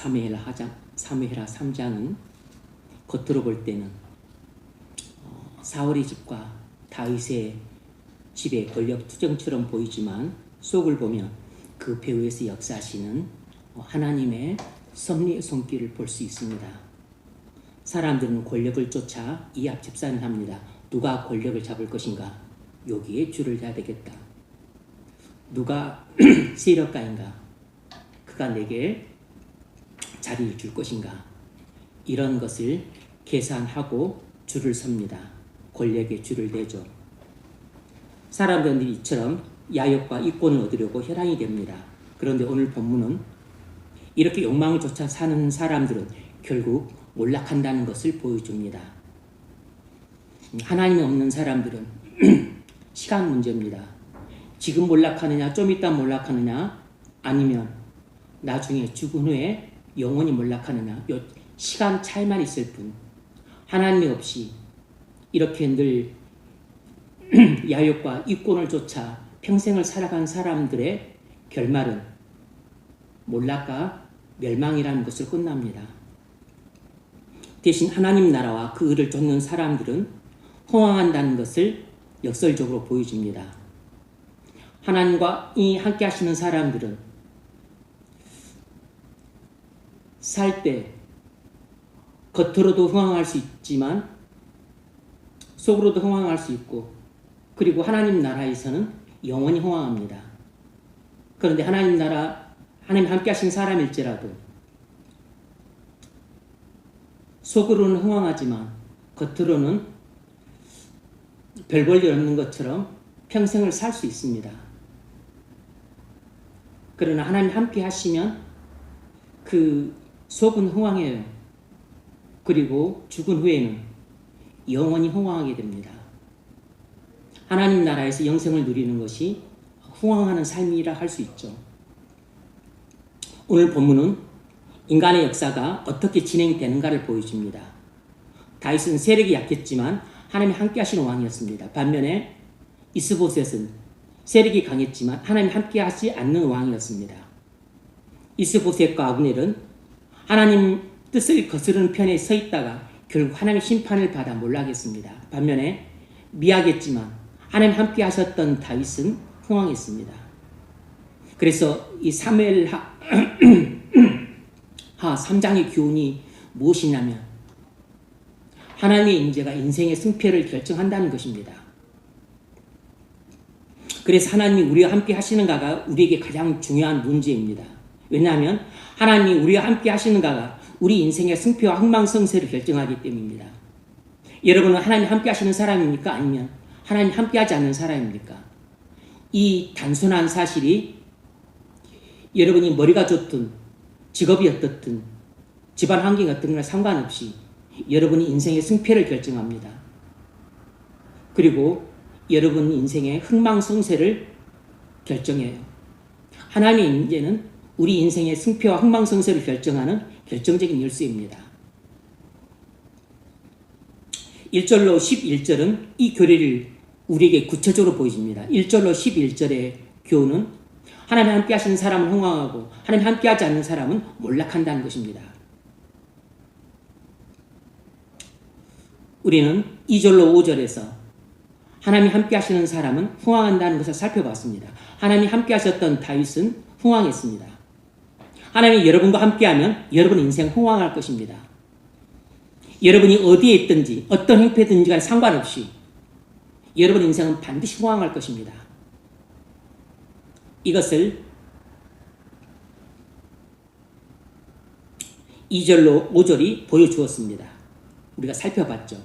사무엘하 3장은 겉으로 볼 때는 사울의 집과 다윗의 집의 권력 투쟁처럼 보이지만 속을 보면 그 배후에서 역사하시는 하나님의 섭리의 손길을 볼 수 있습니다. 사람들은 권력을 쫓아 이합집산을 합니다. 누가 권력을 잡을 것인가? 여기에 줄을 대야 되겠다. 누가 세력가인가? 그가 내게 자리를 줄 것인가? 이런 것을 계산하고 줄을 섭니다. 권력에 줄을 대죠. 사람들이 이처럼 야욕과 이권을 얻으려고 혈안이 됩니다. 그런데 오늘 본문은 이렇게 욕망을 쫓아 사는 사람들은 결국 몰락한다는 것을 보여줍니다. 하나님이 없는 사람들은 시간 문제입니다. 지금 몰락하느냐, 좀 이따 몰락하느냐, 아니면 나중에 죽은 후에 영원히 몰락하느냐, 요 시간 차이만 있을 뿐, 하나님이 없이 이렇게 늘 야욕과 이권을 쫓아 평생을 살아간 사람들의 결말은 몰락과 멸망이라는 것을 끝납니다. 대신 하나님 나라와 그 의를 좇는 사람들은 호황한다는 것을 역설적으로 보여줍니다. 하나님과 함께 하시는 사람들은 살 때 겉으로도 흥황할 수 있지만 속으로도 흥황할 수 있고, 그리고 하나님 나라에서는 영원히 흥황합니다. 그런데 하나님 함께 하신 사람일지라도 속으로는 흥황하지만 겉으로는 별 볼 일 없는 것처럼 평생을 살 수 있습니다. 그러나 하나님 함께 하시면 그 속은 흥황해요. 그리고 죽은 후에는 영원히 흥황하게 됩니다. 하나님 나라에서 영생을 누리는 것이 흥황하는 삶이라 할 수 있죠. 오늘 본문은 인간의 역사가 어떻게 진행되는가를 보여줍니다. 다윗은 세력이 약했지만 하나님이 함께 하시는 왕이었습니다. 반면에 이스보셋은 세력이 강했지만 하나님이 함께 하지 않는 왕이었습니다. 이스보셋과 아브넬은 하나님 뜻을 거스르는 편에 서 있다가 결국 하나님의 심판을 받아 몰락했습니다. 반면에 미약했지만 하나님 함께 하셨던 다윗은 흥왕했습니다. 그래서 이 사무엘하 3장의 교훈이 무엇이냐면 하나님의 임재가 인생의 승패를 결정한다는 것입니다. 그래서 하나님이 우리와 함께 하시는가가 우리에게 가장 중요한 문제입니다. 왜냐하면 하나님이 우리와 함께 하시는가가 우리 인생의 승패와 흥망성쇠를 결정하기 때문입니다. 여러분은 하나님 함께 하시는 사람입니까? 아니면 하나님 함께 하지 않는 사람입니까? 이 단순한 사실이 여러분이 머리가 좋든 직업이 어떻든 집안 환경이 어떤가 상관없이 여러분이 인생의 승패를 결정합니다. 그리고 여러분 인생의 흥망성쇠를 결정해요. 하나님의 임재는 우리 인생의 승패와 흥망성쇠를 결정하는 결정적인 열쇠입니다. 1절로 11절은 이 교리를 우리에게 구체적으로 보여줍니다. 1절로 11절의 교훈은 하나님 함께 하시는 사람은 흥왕하고 하나님 함께 하지 않는 사람은 몰락한다는 것입니다. 우리는 2절로 5절에서 하나님이 함께 하시는 사람은 흥왕한다는 것을 살펴봤습니다. 하나님이 함께 하셨던 다윗은 흥왕했습니다. 하나님이 여러분과 함께하면 여러분 인생 흥왕할 것입니다. 여러분이 어디에 있든지 어떤 행패든지 간에 상관없이 여러분 인생은 반드시 흥왕할 것입니다. 이것을 2절로 5절이 보여주었습니다. 우리가 살펴봤죠.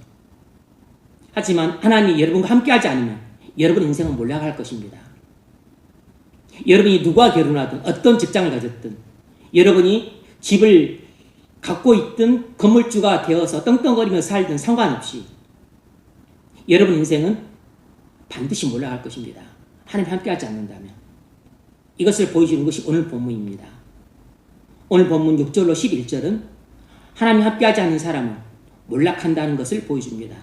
하지만 하나님이 여러분과 함께하지 않으면 여러분 인생은 몰락할 것입니다. 여러분이 누구와 결혼하든 어떤 직장을 가졌든 여러분이 집을 갖고 있든 건물주가 되어서 떵떵거리며 살든 상관없이 여러분 인생은 반드시 몰락할 것입니다. 하나님 함께하지 않는다면. 이것을 보여주는 것이 오늘 본문입니다. 오늘 본문 6절로 11절은 하나님 함께하지 않는 사람은 몰락한다는 것을 보여줍니다.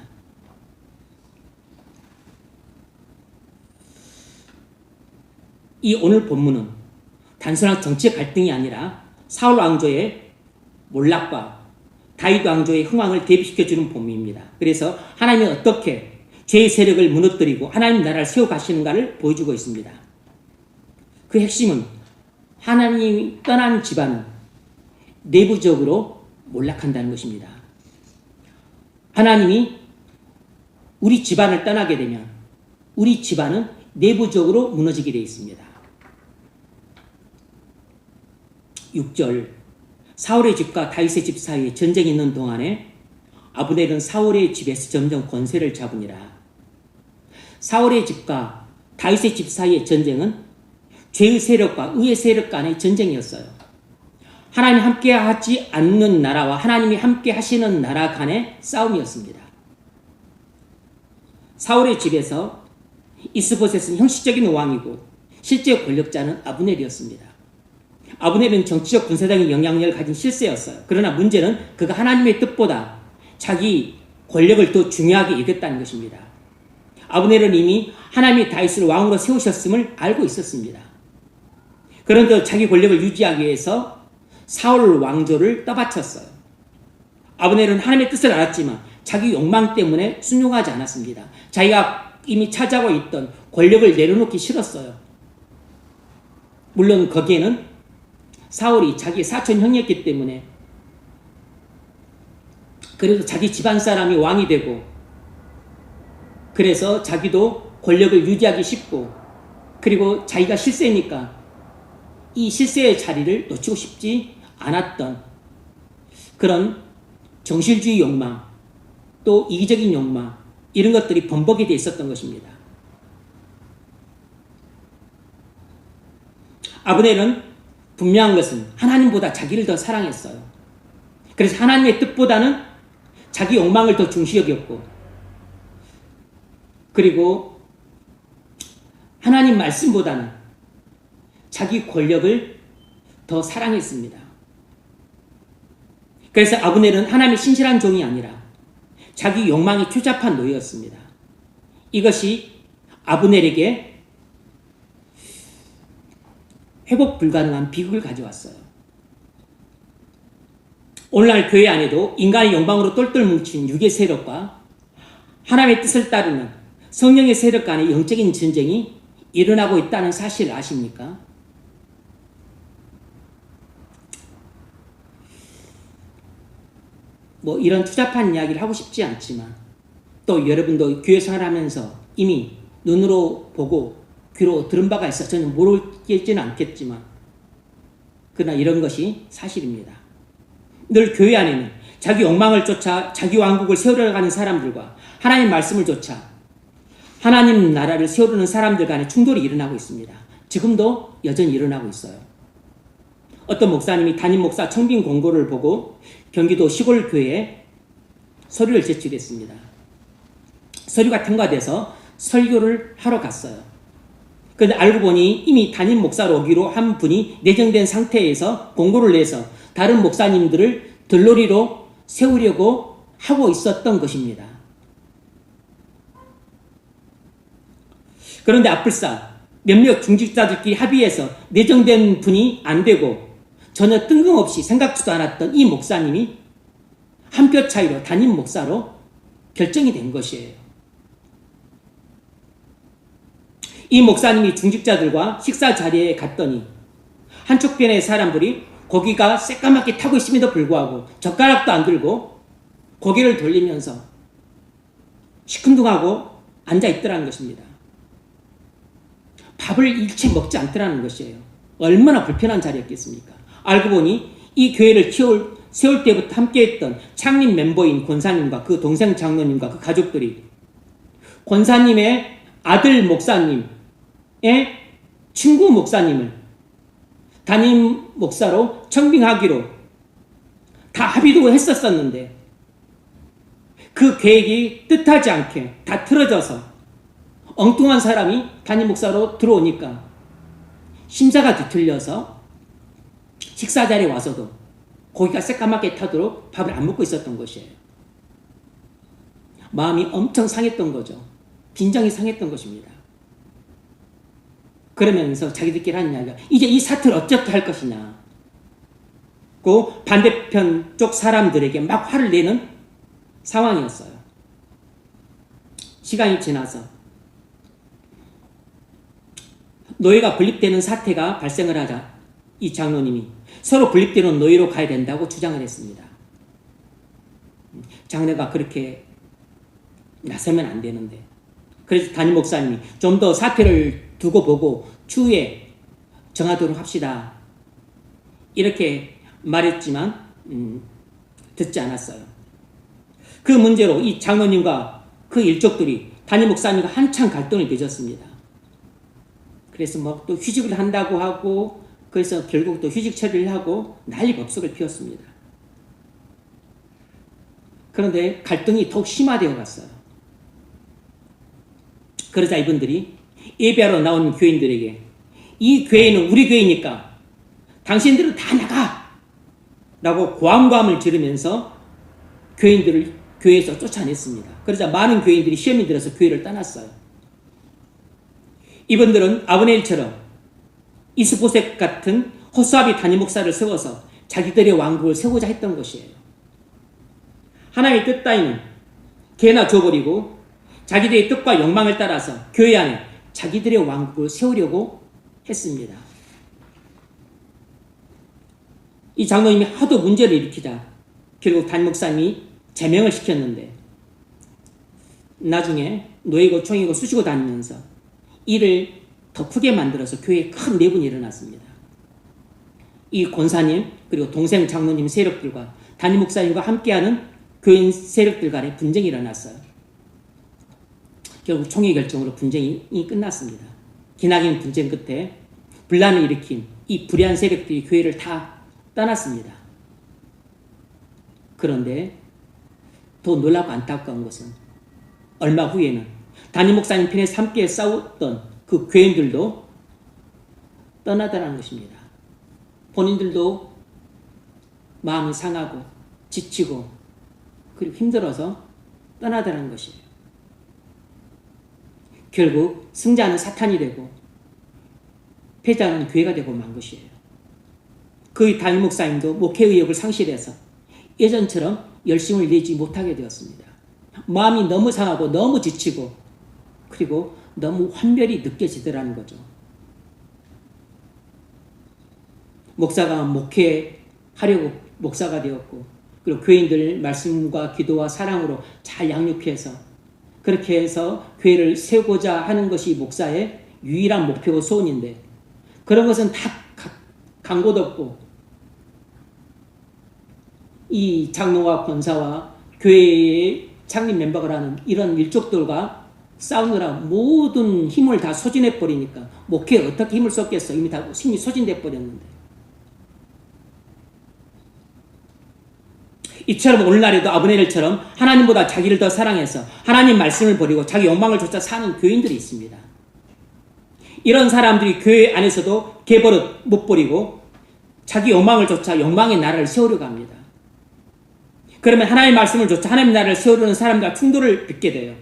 이 오늘 본문은 단순한 정치적 갈등이 아니라 사울 왕조의 몰락과 다윗 왕조의 흥왕을 대비시켜주는 본문입니다. 그래서 하나님이 어떻게 죄의 세력을 무너뜨리고 하나님 나라를 세워가시는가를 보여주고 있습니다. 그 핵심은 하나님이 떠난 집안은 내부적으로 몰락한다는 것입니다. 하나님이 우리 집안을 떠나게 되면 우리 집안은 내부적으로 무너지게 되어 있습니다. 6절 사울의 집과 다윗의 집 사이에 전쟁이 있는 동안에 아브넬은 사울의 집에서 점점 권세를 잡으니라. 사울의 집과 다윗의 집 사이의 전쟁은 죄의 세력과 의의 세력 간의 전쟁이었어요. 하나님이 함께하지 않는 나라와 하나님이 함께 하시는 나라 간의 싸움이었습니다. 사울의 집에서 이스보셋은 형식적인 왕이고 실제 권력자는 아브넬이었습니다. 아브넬은 정치적 군사적인 영향력을 가진 실세였어요. 그러나 문제는 그가 하나님의 뜻보다 자기 권력을 더 중요하게 여겼다는 것입니다. 아브넬은 이미 하나님이 다윗을 왕으로 세우셨음을 알고 있었습니다. 그런데 자기 권력을 유지하기 위해서 사울 왕조를 떠받쳤어요. 아브넬은 하나님의 뜻을 알았지만 자기 욕망 때문에 순종하지 않았습니다. 자기가 이미 차지하고 있던 권력을 내려놓기 싫었어요. 물론 거기에는 사울이 자기 사촌 형이었기 때문에 그래도 자기 집안 사람이 왕이 되고 그래서 자기도 권력을 유지하기 쉽고 그리고 자기가 실세니까 이 실세의 자리를 놓치고 싶지 않았던 그런 정실주의 욕망 또 이기적인 욕망 이런 것들이 번복이 되어 있었던 것입니다. 아브넬은 분명한 것은 하나님보다 자기를 더 사랑했어요. 그래서 하나님의 뜻보다는 자기 욕망을 더 중시 여겼고 그리고 하나님 말씀보다는 자기 권력을 더 사랑했습니다. 그래서 아브넬은 하나님의 신실한 종이 아니라 자기 욕망이 추잡한 노예였습니다. 이것이 아브넬에게 회복 불가능한 비극을 가져왔어요. 오늘날 교회 안에도 인간의 욕망으로 똘똘 뭉친 육의 세력과 하나님의 뜻을 따르는 성령의 세력 간의 영적인 전쟁이 일어나고 있다는 사실을 아십니까? 뭐 이런 추잡한 이야기를 하고 싶지 않지만 또 여러분도 교회 생활하면서 이미 눈으로 보고 귀로 들은 바가 있어 저는 모르겠지는 않겠지만 그러나 이런 것이 사실입니다. 늘 교회 안에는 자기 욕망을 쫓아 자기 왕국을 세우려고 하는 사람들과 하나님 말씀을 쫓아 하나님 나라를 세우려는 사람들 간의 충돌이 일어나고 있습니다. 지금도 여전히 일어나고 있어요. 어떤 목사님이 담임 목사 청빙 공고를 보고 경기도 시골 교회에 서류를 제출했습니다. 서류가 통과돼서 설교를 하러 갔어요. 그런데 알고 보니 이미 담임 목사로 오기로 한 분이 내정된 상태에서 공고를 내서 다른 목사님들을 들러리로 세우려고 하고 있었던 것입니다. 그런데 앞불사 몇몇 중직자들끼리 합의해서 내정된 분이 안 되고 전혀 뜬금없이 생각지도 않았던 이 목사님이 한 표 차이로 담임 목사로 결정이 된 것이에요. 이 목사님이 중직자들과 식사 자리에 갔더니 한쪽 편의 사람들이 고기가 새까맣게 타고 있음에도 불구하고 젓가락도 안 들고 고개를 돌리면서 시큰둥하고 앉아있더라는 것입니다. 밥을 일체 먹지 않더라는 것이에요. 얼마나 불편한 자리였겠습니까? 알고 보니 이 교회를 세울 때부터 함께했던 창립 멤버인 권사님과 그 동생 장로님과 그 가족들이 권사님의 아들 목사님의 친구 목사님을 담임 목사로 청빙하기로 다 합의도 했었었는데 그 계획이 뜻하지 않게 다 틀어져서 엉뚱한 사람이 담임 목사로 들어오니까 심사가 뒤틀려서 식사 자리에 와서도 고기가 새까맣게 타도록 밥을 안 먹고 있었던 것이에요. 마음이 엄청 상했던 거죠. 빈정이 상했던 것입니다. 그러면서 자기들끼리 하는 이야기가 이제 이 사태를 어떻게 할 것이냐. 반대편 쪽 사람들에게 막 화를 내는 상황이었어요. 시간이 지나서 노예가 분립되는 사태가 발생을 하자 이 장로님이 서로 분립되는 노예로 가야 된다고 주장을 했습니다. 장로가 그렇게 나서면 안 되는데, 그래서 담임 목사님이 좀 더 사태를 두고 보고 추후에 정하도록 합시다 이렇게 말했지만 듣지 않았어요. 그 문제로 이 장로님과 그 일족들이 담임 목사님과 한참 갈등을 빚었습니다. 그래서 뭐 또 휴직을 한다고 하고, 그래서 결국 또 휴직 처리를 하고 난리 법석을 피웠습니다. 그런데 갈등이 더욱 심화되어 갔어요. 그러자 이분들이 예배하러 나온 교인들에게, 이 교회는 우리 교회니까 당신들은 다 나가! 라고 고함고함을 지르면서 교인들을 교회에서 쫓아냈습니다. 그러자 많은 교인들이 시험이 들어서 교회를 떠났어요. 이분들은 아브넬처럼 이스보셋 같은 호수아비 담임 목사를 세워서 자기들의 왕국을 세우고자 했던 것이에요. 하나님의 뜻 따위는 개나 줘버리고 자기들의 뜻과 욕망을 따라서 교회 안에 자기들의 왕국을 세우려고 했습니다. 이 장로님이 하도 문제를 일으키자 결국 담임 목사님이 제명을 시켰는데, 나중에 노예고 총이고 쑤시고 다니면서 이를 더 크게 만들어서 교회에 큰 내분이 일어났습니다. 이 권사님 그리고 동생 장로님 세력들과 담임 목사님과 함께하는 교인 세력들 간의 분쟁이 일어났어요. 결국 총회 결정으로 분쟁이 끝났습니다. 기나긴 분쟁 끝에 분란을 일으킨 이 불의한 세력들이 교회를 다 떠났습니다. 그런데 더 놀랍고 안타까운 것은 얼마 후에는 담임 목사님 편에서 함께 싸웠던 그 교인들도 떠나더라는 것입니다. 본인들도 마음이 상하고 지치고 그리고 힘들어서 떠나더라는 것이에요. 결국 승자는 사탄이 되고 패자는 교회가 되고 만 것이에요. 그 담임 목사님도 목회 의욕을 상실해서 예전처럼 열심을 내지 못하게 되었습니다. 마음이 너무 상하고 너무 지치고 그리고 너무 환멸이 느껴지더라는 거죠. 목사가 목회하려고 목사가 되었고, 그리고 교인들 말씀과 기도와 사랑으로 잘 양육해서 그렇게 해서 교회를 세우고자 하는 것이 목사의 유일한 목표고 소원인데, 그런 것은 다 간 곳 없고 이 장로와 권사와 교회의 창립 멤버라는 이런 일족들과 싸우느라 모든 힘을 다 소진해 버리니까 목회에 어떻게 힘을 쏟겠어? 이미 다 힘이 소진돼 버렸는데. 이처럼 오늘날에도 아브넬처럼 하나님보다 자기를 더 사랑해서 하나님 말씀을 버리고 자기 욕망을 쫓아 사는 교인들이 있습니다. 이런 사람들이 교회 안에서도 개버릇 못 버리고 자기 욕망을 쫓아 욕망의 나라를 세우려고 합니다. 그러면 하나님의 말씀을 쫓아 하나님의 나라를 세우려는 사람과 충돌을 빚게 돼요.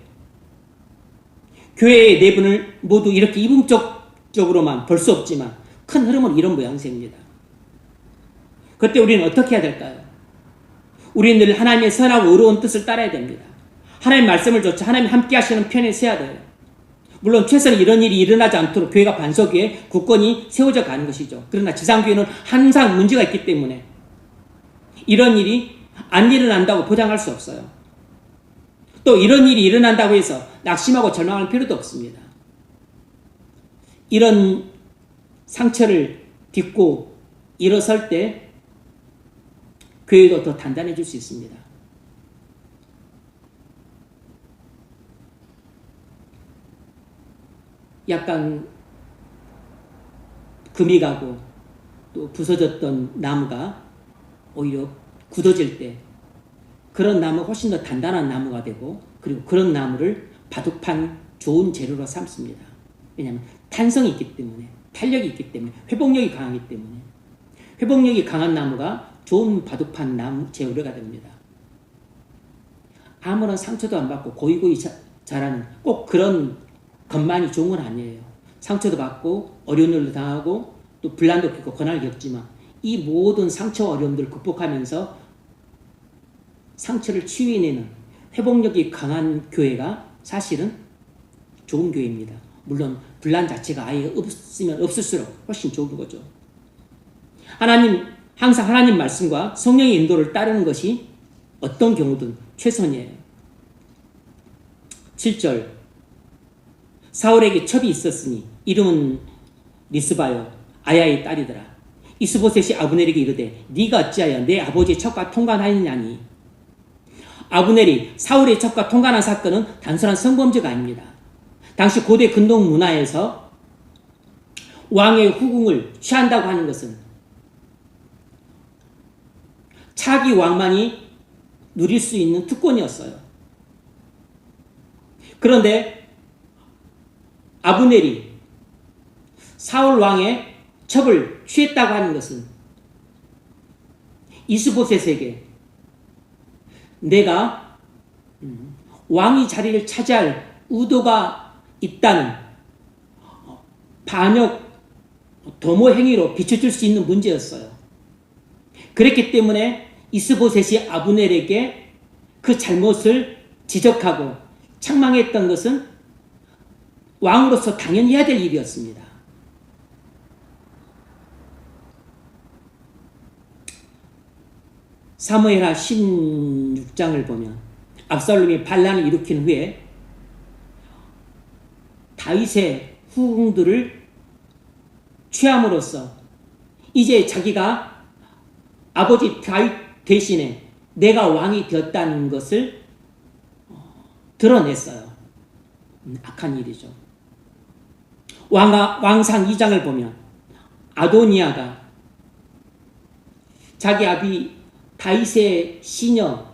교회의 내분을 모두 이렇게 이분적으로만 볼 수 없지만 큰 흐름은 이런 모양새입니다. 그때 우리는 어떻게 해야 될까요? 우리는 늘 하나님의 선하고 의로운 뜻을 따라야 됩니다. 하나님의 말씀을 쫓아 하나님이 함께 하시는 편에 서야 돼요. 물론 최소한 이런 일이 일어나지 않도록 교회가 반석 위에 굳건히 세워져 가는 것이죠. 그러나 지상교회는 항상 문제가 있기 때문에 이런 일이 안 일어난다고 보장할 수 없어요. 또 이런 일이 일어난다고 해서 낙심하고 절망할 필요도 없습니다. 이런 상처를 딛고 일어설 때 교회도 더 단단해질 수 있습니다. 약간 금이 가고 또 부서졌던 나무가 오히려 굳어질 때 그런 나무가 훨씬 더 단단한 나무가 되고, 그리고 그런 나무를 바둑판 좋은 재료로 삼습니다. 왜냐하면 탄성이 있기 때문에, 탄력이 있기 때문에, 회복력이 강하기 때문에. 회복력이 강한 나무가 좋은 바둑판 나무 재료가 됩니다. 아무런 상처도 안 받고 고이고이 자라는 꼭 그런 것만이 좋은 건 아니에요. 상처도 받고 어려운 일도 당하고 또 분란도 겪고 고난을 겪지만 이 모든 상처와 어려움들을 극복하면서 상처를 치유해내는 회복력이 강한 교회가 사실은 좋은 교회입니다. 물론 분란 자체가 아예 없으면 없을수록 훨씬 좋은 거죠. 항상 하나님 말씀과 성령의 인도를 따르는 것이 어떤 경우든 최선이에요. 7절 사울에게 첩이 있었으니 이름은 리스바요 아야의 딸이더라. 이스보셋이 아브넬에게 이르되 네가 어찌하여 내 아버지의 첩과 통관하였냐니. 아브넬이 사울의 첩과 통관한 사건은 단순한 성범죄가 아닙니다. 당시 고대 근동 문화에서 왕의 후궁을 취한다고 하는 것은 차기 왕만이 누릴 수 있는 특권이었어요. 그런데 아브넬이 사울 왕의 첩을 취했다고 하는 것은 이스보셋에게 내가 왕의 자리를 차지할 의도가 있다는 반역 도모 행위로 비춰줄 수 있는 문제였어요. 그랬기 때문에 이스보셋이 아브넬에게 그 잘못을 지적하고 책망했던 것은 왕으로서 당연히 해야 될 일이었습니다. 사무엘하 16장을 보면 압살롬이 반란을 일으킨 후에 다윗의 후궁들을 취함으로써 이제 자기가 아버지 다윗 대신에 내가 왕이 되었다는 것을 드러냈어요. 악한 일이죠. 왕상 2장을 보면 아도니아가 자기 아비 다윗의 시녀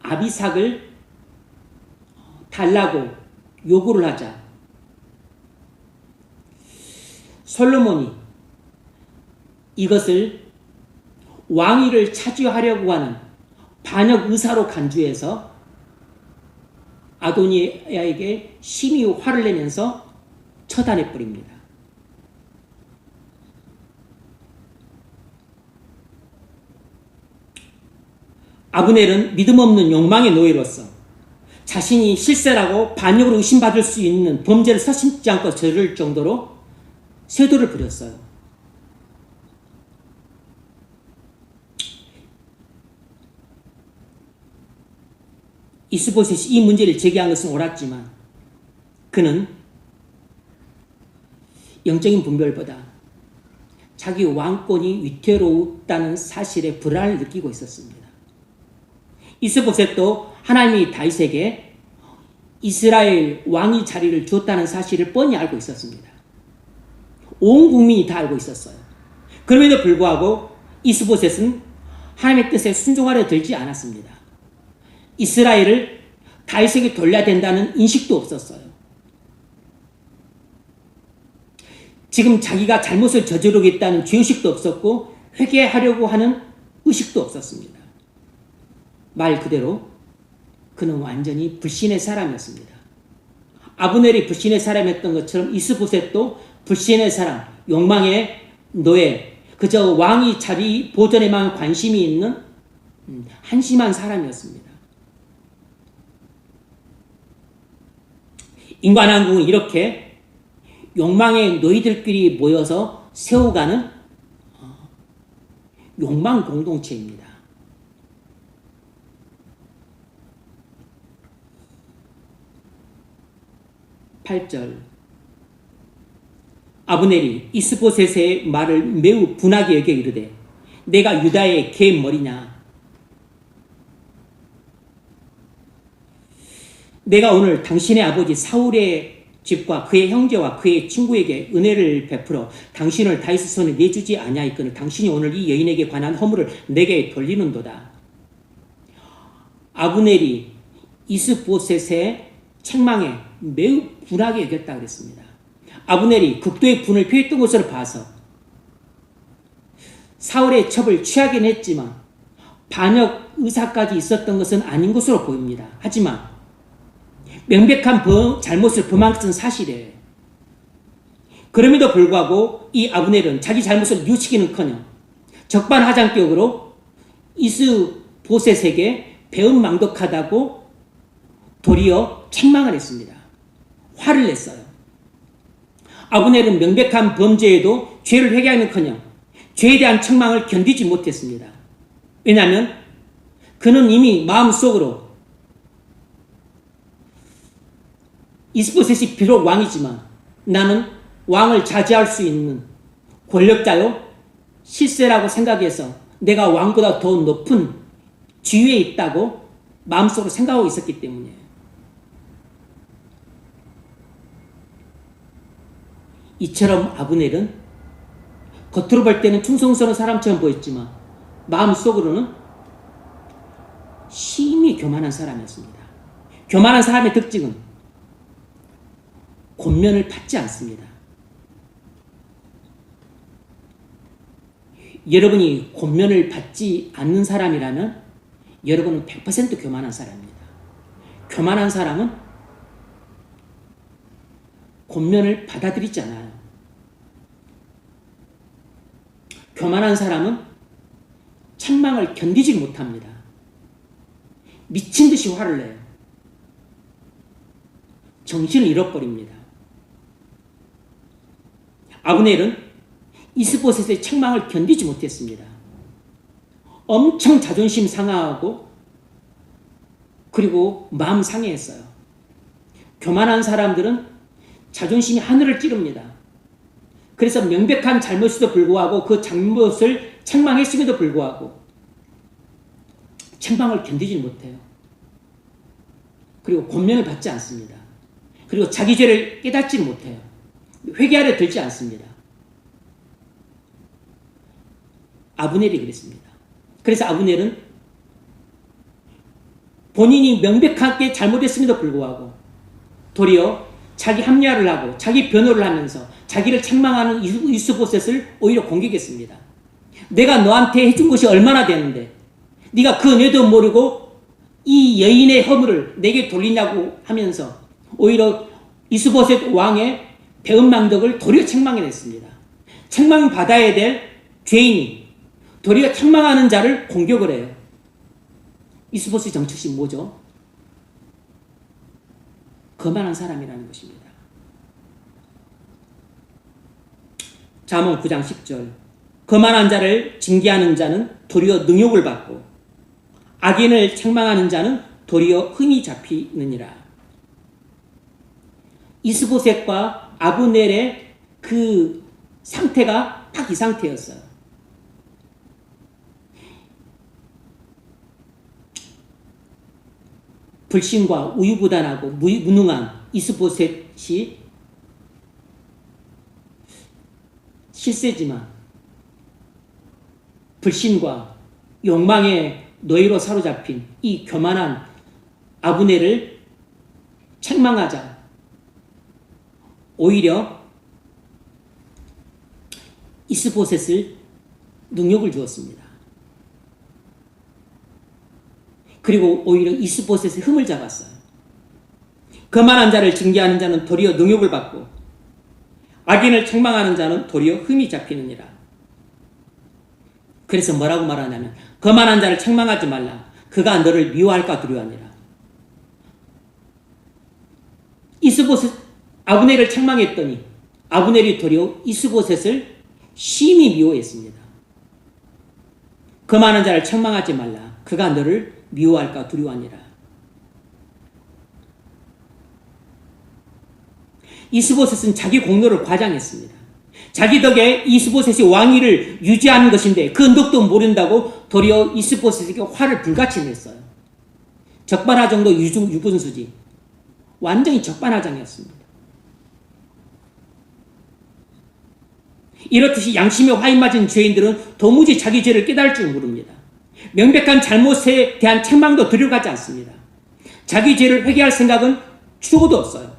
아비삭을 달라고 요구를 하자 솔로몬이 이것을 왕위를 차지하려고 하는 반역 의사로 간주해서 아도니아에게 심히 화를 내면서 처단해 버립니다. 아브넬은 믿음 없는 욕망의 노예로서 자신이 실세라고 반역으로 의심받을 수 있는 범죄를 서슴지 않고 저지를 정도로 쇄도를 부렸어요. 이스보셋이 이 문제를 제기한 것은 옳았지만 그는 영적인 분별보다 자기 왕권이 위태롭다는 사실에 불안을 느끼고 있었습니다. 이스보셋도 하나님이 다윗에게 이스라엘 왕의 자리를 줬다는 사실을 뻔히 알고 있었습니다. 온 국민이 다 알고 있었어요. 그럼에도 불구하고 이스보셋은 하나님의 뜻에 순종하려 들지 않았습니다. 이스라엘을 다윗에게 돌려야 된다는 인식도 없었어요. 지금 자기가 잘못을 저지르겠다는 죄의식도 없었고 회개하려고 하는 의식도 없었습니다. 말 그대로 그는 완전히 불신의 사람이었습니다. 아브넬이 불신의 사람이었던 것처럼 이스보셋도 불신의 사람, 욕망의 노예, 그저 왕의 자리 보존에만 관심이 있는 한심한 사람이었습니다. 인간왕국은 이렇게 욕망의 노예들끼리 모여서 세워가는 욕망 공동체입니다. 8절 아브넬이 이스보셋의 말을 매우 분하게 여겨 이르되 내가 유다의 개 머리냐. 내가 오늘 당신의 아버지 사울의 집과 그의 형제와 그의 친구에게 은혜를 베풀어 당신을 다윗의 손에 내주지 아니하였거늘 당신이 오늘 이 여인에게 관한 허물을 내게 돌리는도다. 아브넬이 이스보셋의 책망에 매우 분하게 여겼다 그랬습니다. 아브넬이 극도의 분을 표했던 것으로 봐서 사울의 첩을 취하긴 했지만 반역 의사까지 있었던 것은 아닌 것으로 보입니다. 하지만 명백한 잘못을 범한 것은 사실이에요. 그럼에도 불구하고 이 아브넬은 자기 잘못을 뉘우치기는커녕 적반하장격으로 이스보셋에게 배은망덕하다고 도리어 책망을 했습니다. 화를 냈어요. 아브넬은 명백한 범죄에도 죄를 회개하는커녕 죄에 대한 책망을 견디지 못했습니다. 왜냐하면 그는 이미 마음속으로 이스보셋이 비록 왕이지만 나는 왕을 자제할 수 있는 권력자요 실세라고 생각해서 내가 왕보다 더 높은 지위에 있다고 마음속으로 생각하고 있었기 때문이에요. 이처럼 아브넬은 겉으로 볼 때는 충성스러운 사람처럼 보였지만 마음속으로는 심히 교만한 사람이었습니다. 교만한 사람의 특징은 권면을 받지 않습니다. 여러분이 권면을 받지 않는 사람이라면 여러분은 100% 교만한 사람입니다. 교만한 사람은 권면을 받아들이지 않아요. 교만한 사람은 책망을 견디지 못합니다. 미친 듯이 화를 내요. 정신을 잃어버립니다. 아브넬은 이스보셋의 책망을 견디지 못했습니다. 엄청 자존심 상하고 그리고 마음 상해했어요. 교만한 사람들은 자존심이 하늘을 찌릅니다. 그래서 명백한 잘못에도 불구하고 그 잘못을 책망했음에도 불구하고 책망을 견디지 못해요. 그리고 권면을 받지 않습니다. 그리고 자기 죄를 깨닫지 못해요. 회개하려 들지 않습니다. 아브넬이 그랬습니다. 그래서 아브넬은 본인이 명백하게 잘못했음에도 불구하고 도리어 자기 합리화를 하고 자기 변호를 하면서 자기를 책망하는 이스보셋을 오히려 공격했습니다. 내가 너한테 해준 것이 얼마나 되는데 네가 그 은혜도 모르고 이 여인의 허물을 내게 돌리냐고 하면서 오히려 이스보셋 왕의 배은망덕을 도리어 책망해냈습니다. 책망받아야 될 죄인이 도리어 책망하는 자를 공격을 해요. 이스보셋의 정체시 뭐죠? 거만한 사람이라는 것입니다. 잠언 9장 10절 거만한 자를 징계하는 자는 도리어 능욕을 받고 악인을 책망하는 자는 도리어 흠이 잡히느니라. 이스보셋과 아브넬의 그 상태가 딱 이 상태였어요. 불신과 우유부단하고 무능한 이스보셋이 실세지만 불신과 욕망의 노예로 사로잡힌 이 교만한 아브넬을 책망하자 오히려 이스보셋을 능욕을 주었습니다. 그리고 오히려 이스보셋의 흠을 잡았어요. 거만한 자를 징계하는 자는 도리어 능욕을 받고 악인을 책망하는 자는 도리어 흠이 잡히느니라. 그래서 뭐라고 말하냐면 거만한 자를 책망하지 말라. 그가 너를 미워할까 두려워하니라. 이스보셋 아브넬을 책망했더니 아브넬이 도리어 이스보셋을 심히 미워했습니다. 거만한 자를 책망하지 말라. 그가 너를 미워할까 두려워하니라. 이스보셋은 자기 공로를 과장했습니다. 자기 덕에 이스보셋이 왕위를 유지하는 것인데 그 덕도 모른다고 도리어 이스보셋에게 화를 불같이 냈어요. 적반하 정도 유분수지. 완전히 적반하장이었습니다. 이렇듯이 양심에 화인 맞은 죄인들은 도무지 자기 죄를 깨달을 줄 모릅니다. 명백한 잘못에 대한 책망도 들여가지 않습니다. 자기 죄를 회개할 생각은 추구도 없어요.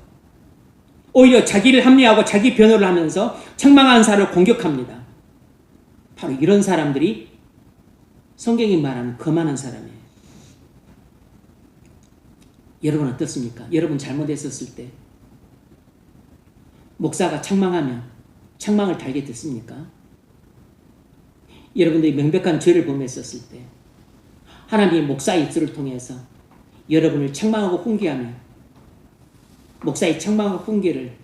오히려 자기를 합리화하고 자기 변호를 하면서 책망하는 사람을 공격합니다. 바로 이런 사람들이 성경이 말하는 거만한 사람이에요. 여러분 어떻습니까? 여러분 잘못했었을 때 목사가 책망하면 책망을 달게 됐습니까? 여러분들이 명백한 죄를 범했었을 때 하나님이 목사의 입술을 통해서 여러분을 책망하고 훈계하며 목사의 책망과 훈계를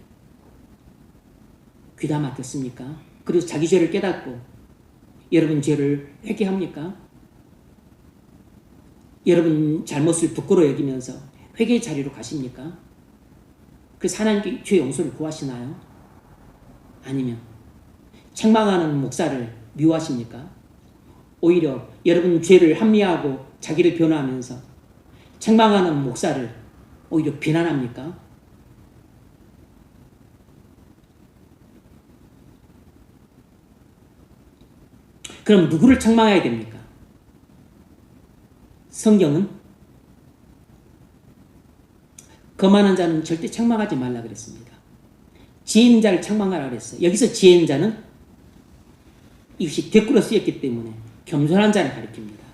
귀담아 듣습니까? 그리고 자기 죄를 깨닫고 여러분 죄를 회개합니까? 여러분 잘못을 부끄러워 여기면서 회개의 자리로 가십니까? 그래서 하나님께 죄 용서를 구하시나요? 아니면 책망하는 목사를 미워하십니까? 오히려 여러분 죄를 합리화하고 자기를 변호하면서 책망하는 목사를 오히려 비난합니까? 그럼 누구를 책망해야 됩니까? 성경은 거만한 자는 절대 책망하지 말라 그랬습니다. 지혜 있는 자를 책망하라 그랬어요. 여기서 지혜 있는 자는 이것이 대꾸로 쓰였기 때문에 겸손한 자를 가리킵니다.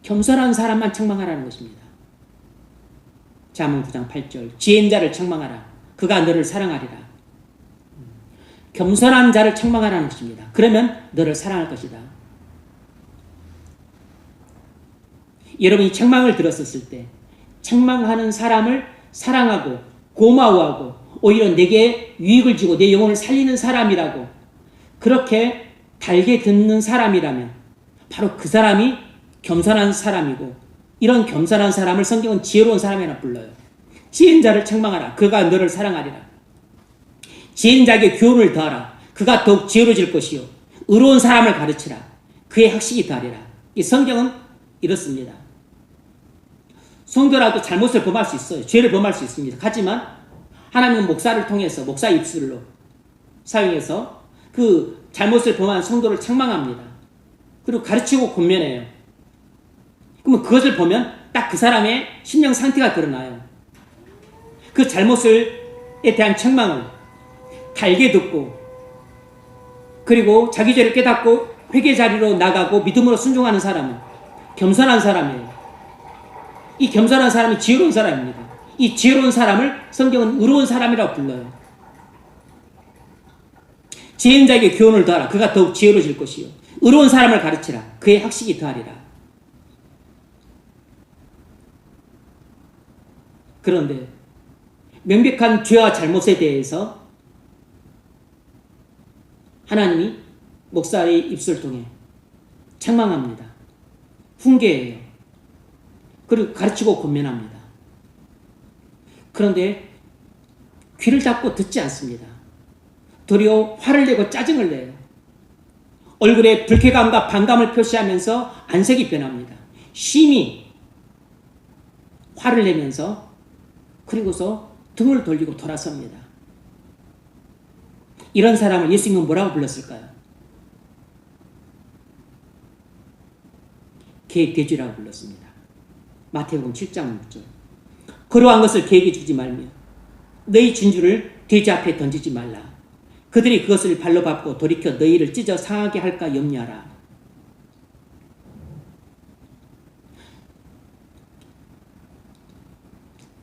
겸손한 사람만 책망하라는 것입니다. 잠언 9장 8절 지혜 있는 자를 책망하라. 그가 너를 사랑하리라. 겸손한 자를 책망하라는 것입니다. 그러면 너를 사랑할 것이다. 여러분이 책망을 들었었을 때 책망하는 사람을 사랑하고 고마워하고 오히려 내게 유익을 주고 내 영혼을 살리는 사람이라고 그렇게 달게 듣는 사람이라면 바로 그 사람이 겸손한 사람이고 이런 겸손한 사람을 성경은 지혜로운 사람이라 불러요. 지혜인 자를 책망하라. 그가 너를 사랑하리라. 지혜인 자에게 교훈을 더하라. 그가 더욱 지혜로워질 것이요. 의로운 사람을 가르치라. 그의 학식이 더하리라. 이 성경은 이렇습니다. 성도라도 잘못을 범할 수 있어요. 죄를 범할 수 있습니다. 하지만 하나님은 목사를 통해서 목사의 입술로 사용해서 그 잘못을 범한 성도를 책망합니다. 그리고 가르치고 권면해요. 그러면 그것을 보면 딱 그 사람의 심령 상태가 드러나요. 그 잘못에 대한 책망을 달게 듣고 그리고 자기 죄를 깨닫고 회개 자리로 나가고 믿음으로 순종하는 사람은 겸손한 사람이에요. 이 겸손한 사람이 지혜로운 사람입니다. 이 지혜로운 사람을 성경은 의로운 사람이라고 불러요. 지혜인 자에게 교훈을 더하라. 그가 더욱 지혜로워질 것이요. 의로운 사람을 가르치라. 그의 학식이 더하리라. 그런데 명백한 죄와 잘못에 대해서 하나님이 목사의 입술을 통해 책망합니다. 훈계해요. 그리고 가르치고 권면합니다. 그런데 귀를 잡고 듣지 않습니다. 도리어 화를 내고 짜증을 내요. 얼굴에 불쾌감과 반감을 표시하면서 안색이 변합니다. 심히 화를 내면서 그리고서 등을 돌리고 돌아섭니다. 이런 사람을 예수님은 뭐라고 불렀을까요? 계획돼지라고 불렀습니다. 마태복음 7장 6절 거룩한 것을 계획에 주지 말며 너희 진주를 돼지 앞에 던지지 말라. 그들이 그것을 발로 밟고 돌이켜 너희를 찢어 상하게 할까 염려하라.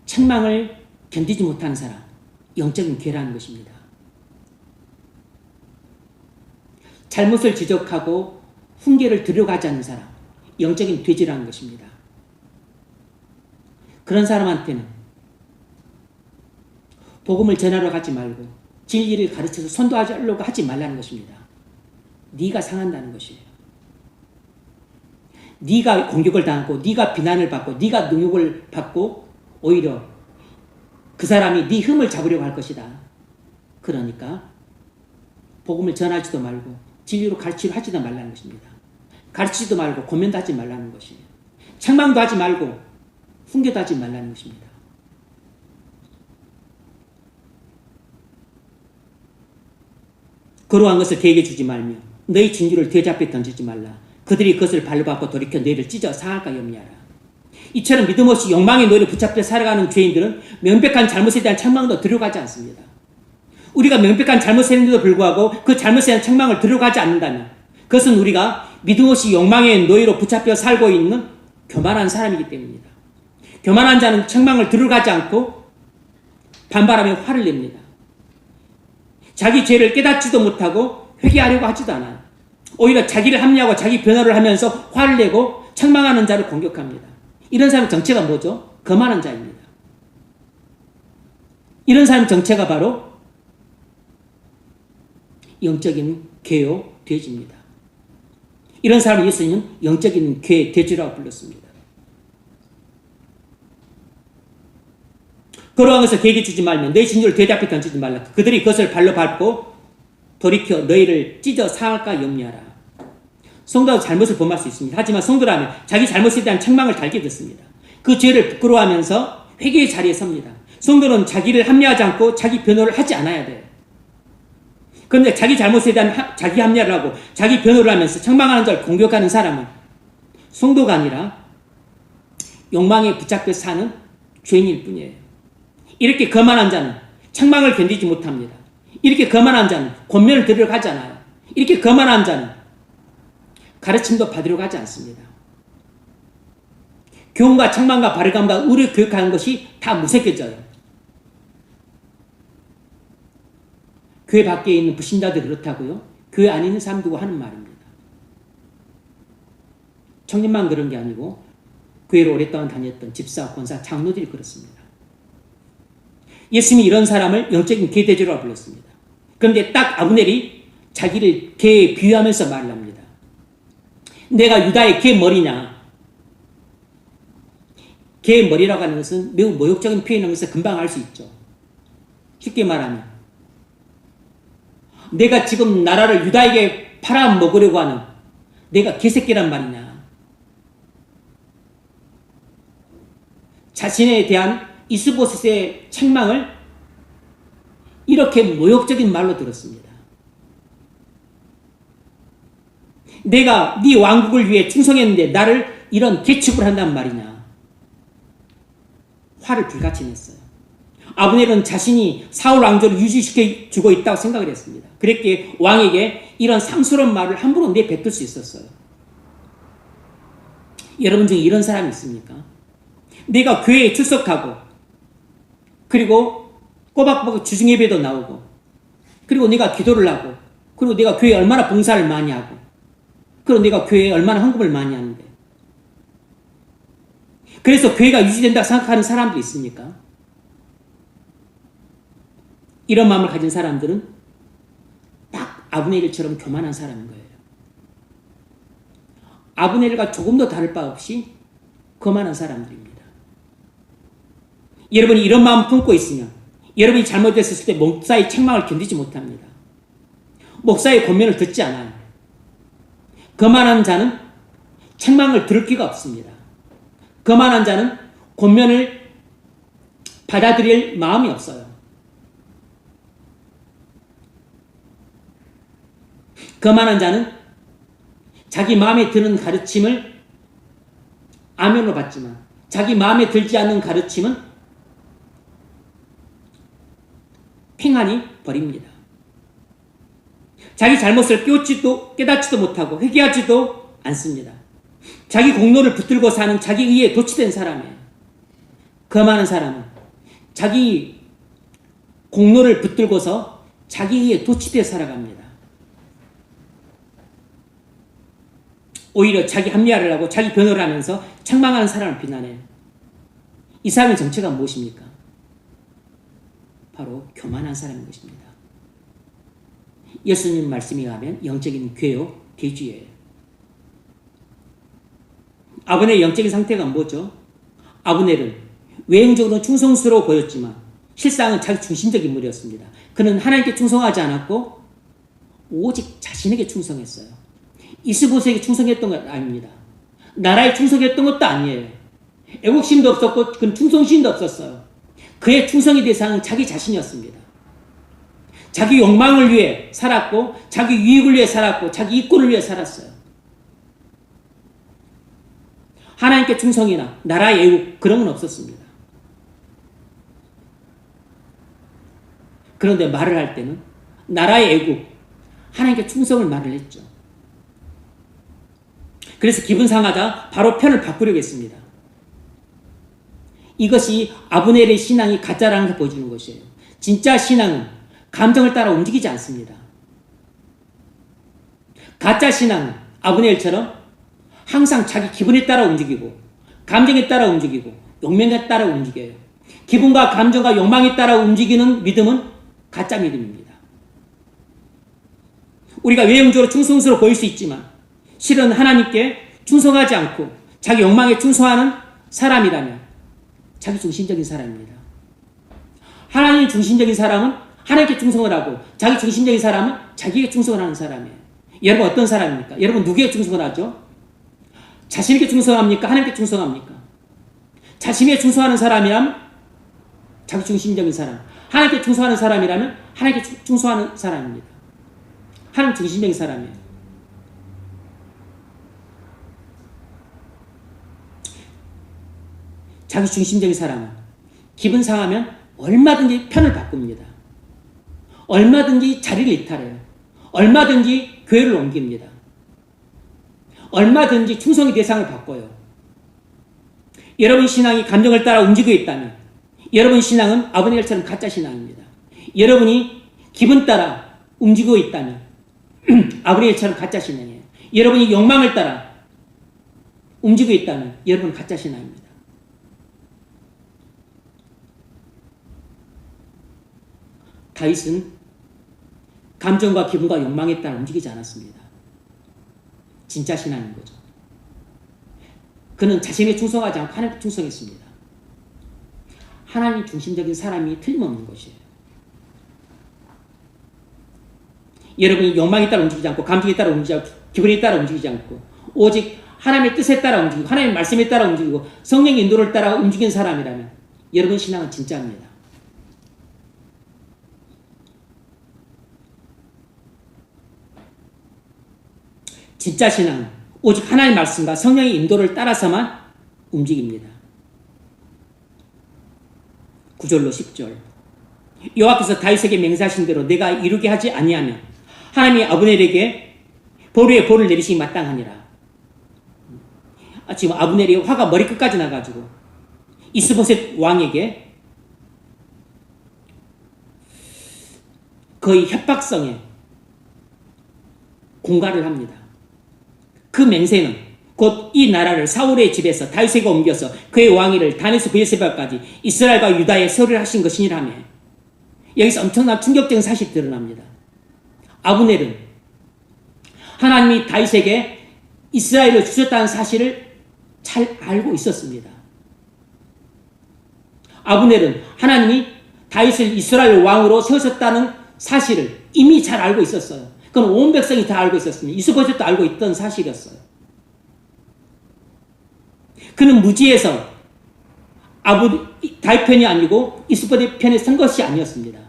책망을 견디지 못하는 사람, 영적인 괴라는 것입니다. 잘못을 지적하고 훈계를 들여가지 않는 사람, 영적인 돼지라는 것입니다. 그런 사람한테는 복음을 전하러 가지 말고 진리를 가르쳐서 선도하려고 하지 말라는 것입니다. 네가 상한다는 것이에요. 네가 공격을 당하고 네가 비난을 받고 네가 능욕을 받고 오히려 그 사람이 네 흠을 잡으려고 할 것이다. 그러니까 복음을 전하지도 말고 진리로 가르치려 하지도 말라는 것입니다. 가르치지도 말고 권면도 하지 말라는 것이에요. 책망도 하지 말고 훈계도 하지 말라는 것입니다. 거룩한 것을 계획해 주지 말며 너희 진주를 돼지 앞에 던지지 말라. 그들이 그것을 발로 밟고 돌이켜 너희를 찢어 상할까 염려하라. 이처럼 믿음 없이 욕망의 노예를 붙잡혀 살아가는 죄인들은 명백한 잘못에 대한 책망도 들여가지 않습니다. 우리가 명백한 잘못을 했는데도 불구하고 그 잘못에 대한 책망을 들여가지 않는다면 그것은 우리가 믿음 없이 욕망의 노예로 붙잡혀 살고 있는 교만한 사람이기 때문입니다. 교만한 자는 책망을 들여가지 않고 반발하며 화를 냅니다. 자기 죄를 깨닫지도 못하고 회개하려고 하지도 않아요. 오히려 자기를 합리하고 자기 변호를 하면서 화를 내고 책망하는 자를 공격합니다. 이런 사람의 정체가 뭐죠? 거만한 자입니다. 이런 사람의 정체가 바로 영적인 괴요 돼지입니다. 이런 사람을 예수님은 영적인 괴 돼지라고 불렀습니다. 걸어간 것을 개에게 주지 말며 너희 진주를 돼지 앞에 던지지 말라. 그들이 그것을 발로 밟고 돌이켜 너희를 찢어 상할까 염려하라. 성도도 잘못을 범할 수 있습니다. 하지만 성도라면 자기 잘못에 대한 책망을 달게 됐습니다. 그 죄를 부끄러워하면서 회개의 자리에 섭니다. 성도는 자기를 합리하지 않고 자기 변호를 하지 않아야 돼요. 그런데 자기 잘못에 대한 자기 합리화를 하고 자기 변호를 하면서 책망하는 자를 공격하는 사람은 성도가 아니라 욕망에 붙잡혀 사는 죄인일 뿐이에요. 이렇게 거만한 자는 책망을 견디지 못합니다. 이렇게 거만한 자는 권면을 들으려고 하지 않아요. 이렇게 거만한 자는 가르침도 받으려고 하지 않습니다. 교훈과 책망과 바르감과 의를 교육하는 것이 다 무색해져요. 교회 밖에 있는 불신자들이 그렇다고요? 교회 안에 있는 사람들고 하는 말입니다. 청년만 그런 게 아니고 교회를 오랫동안 다녔던 집사, 권사, 장로들이 그렇습니다. 예수님이 이런 사람을 영적인 개돼지라고 불렀습니다. 그런데 딱 아브넬이 자기를 개에 비유하면서 말을 합니다. 내가 유다의 개 머리냐? 개의 머리라고 하는 것은 매우 모욕적인 표현이면서 금방 알 수 있죠. 쉽게 말하면 내가 지금 나라를 유다에게 팔아먹으려고 하는 내가 개새끼란 말이냐. 자신에 대한 이스보셋의 책망을 이렇게 모욕적인 말로 들었습니다. 내가 네 왕국을 위해 충성했는데 나를 이런 개축을 한단 말이냐. 화를 불같이 냈어요. 아브넬은 자신이 사울 왕조를 유지시켜주고 있다고 생각을 했습니다. 그랬기에 왕에게 이런 상스러운 말을 함부로 내뱉을 수 있었어요. 여러분 중에 이런 사람이 있습니까? 내가 교회에 출석하고 그리고 꼬박꼬박 주중예배도 나오고 그리고 내가 기도를 하고 그리고 내가 교회에 얼마나 봉사를 많이 하고 그리고 내가 교회에 얼마나 헌금을 많이 하는데 그래서 교회가 유지된다고 생각하는 사람들이 있습니까? 이런 마음을 가진 사람들은 딱 아브넬처럼 교만한 사람인 거예요. 아브넬과 조금도 다를 바 없이 거만한 사람들입니다. 여러분이 이런 마음 품고 있으면 여러분이 잘못했을 때 목사의 책망을 견디지 못합니다. 목사의 권면을 듣지 않아요. 거만한 자는 책망을 들을 기가 없습니다. 거만한 자는 권면을 받아들일 마음이 없어요. 거만한 자는 자기 마음에 드는 가르침을 아멘으로 받지만 자기 마음에 들지 않는 가르침은 팽하니 버립니다. 자기 잘못을 깨닫지도 못하고 회개하지도 않습니다. 자기 공로를 붙들고 사는 자기 의에 도취된 사람이에요. 거만한 사람은 자기 공로를 붙들고서 자기 의에 도취되어 살아갑니다. 오히려 자기 합리화를 하고 자기 변호를 하면서 책망하는 사람을 비난해요. 이 사람의 정체가 무엇입니까? 바로 교만한 사람인 것입니다. 예수님 말씀에 의하면 영적인 괴요, 돼지예요. 아브넬의 영적인 상태가 뭐죠? 아브넬은 외형적으로는 충성스러워 보였지만 실상은 자기 중심적 인물이었습니다. 그는 하나님께 충성하지 않았고 오직 자신에게 충성했어요. 이스보셋에게 충성했던 것 아닙니다. 나라에 충성했던 것도 아니에요. 애국심도 없었고 그는 충성심도 없었어요. 그의 충성의 대상은 자기 자신이었습니다. 자기 욕망을 위해 살았고 자기 유익을 위해 살았고 자기 이권을 위해 살았어요. 하나님께 충성이나 나라의 애국 그런 건 없었습니다. 그런데 말을 할 때는 나라의 애국, 하나님께 충성을 말을 했죠. 그래서 기분 상하다 바로 편을 바꾸려고 했습니다. 이것이 아브넬의 신앙이 가짜라는 걸 보여주는 것이에요. 진짜 신앙은 감정을 따라 움직이지 않습니다. 가짜 신앙은 아브넬처럼 항상 자기 기분에 따라 움직이고 감정에 따라 움직이고 욕망에 따라 움직여요. 기분과 감정과 욕망에 따라 움직이는 믿음은 가짜 믿음입니다. 우리가 외형적으로 충성스러워 보일 수 있지만 실은 하나님께 충성하지 않고 자기 욕망에 충성하는 사람이라면 자기 중심적인 사람입니다. 하나님 중심적인 사람은 하나님께 충성을 하고 자기 중심적인 사람은 자기에게 충성을 하는 사람이에요. 여러분 어떤 사람입니까? 여러분 누구에게 충성을 하죠? 자신에게 충성합니까? 하나님께 충성합니까? 자신에게 충성하는 사람이라면 자기 중심적인 사람, 하나님께 충성하는 사람이라면 하나님께 충성하는 사람입니다. 하나님 중심적인 사람이에요. 자기 중심적인 사람은 기분 상하면 얼마든지 편을 바꿉니다. 얼마든지 자리를 이탈해요. 얼마든지 교회를 옮깁니다. 얼마든지 충성의 대상을 바꿔요. 여러분 신앙이 감정을 따라 움직이고 있다면 여러분 신앙은 아브넬처럼 가짜 신앙입니다. 여러분이 기분 따라 움직이고 있다면 아브넬처럼 가짜 신앙이에요. 여러분이 욕망을 따라 움직이고 있다면 여러분은 가짜 신앙입니다. 다윗은 감정과 기분과 욕망에 따라 움직이지 않았습니다. 진짜 신앙인 거죠. 그는 자신에 충성하지 않고 하나님께 충성했습니다. 하나님 중심적인 사람이 틀림없는 것이에요. 여러분이 욕망에 따라 움직이지 않고 감정에 따라 움직이지 않고 기분에 따라 움직이지 않고 오직 하나님의 뜻에 따라 움직이고 하나님의 말씀에 따라 움직이고 성령의 인도를 따라 움직이는 사람이라면 여러분 신앙은 진짜입니다. 진짜 신앙은 오직 하나님의 말씀과 성령의 인도를 따라서만 움직입니다. 9절로 10절 여호와께서 다윗에게 맹세하신 대로 내가 이루게 하지 아니하면 하나님이 아브넬에게 벌 위에 벌을 내리시기 마땅하니라. 지금 아브넬이 화가 머리끝까지 나가지고 이스보셋 왕에게 거의 협박성에 공갈을 합니다. 그 맹세는 곧 이 나라를 사울의 집에서 다윗에게 옮겨서 그의 왕위를 단에서 브에세바까지 이스라엘과 유다에 세우려 하신 것이니라며 여기서 엄청난 충격적인 사실이 드러납니다. 아브넬은 하나님이 다윗에게 이스라엘을 주셨다는 사실을 잘 알고 있었습니다. 아브넬은 하나님이 다윗을 이스라엘 왕으로 세우셨다는 사실을 이미 잘 알고 있었어요. 그건 온 백성이 다 알고 있었습니다. 이스보셋도 알고 있던 사실이었어요. 그는 무지해서 다윗 편이 아니고 이스보셋 편에 선 것이 아니었습니다.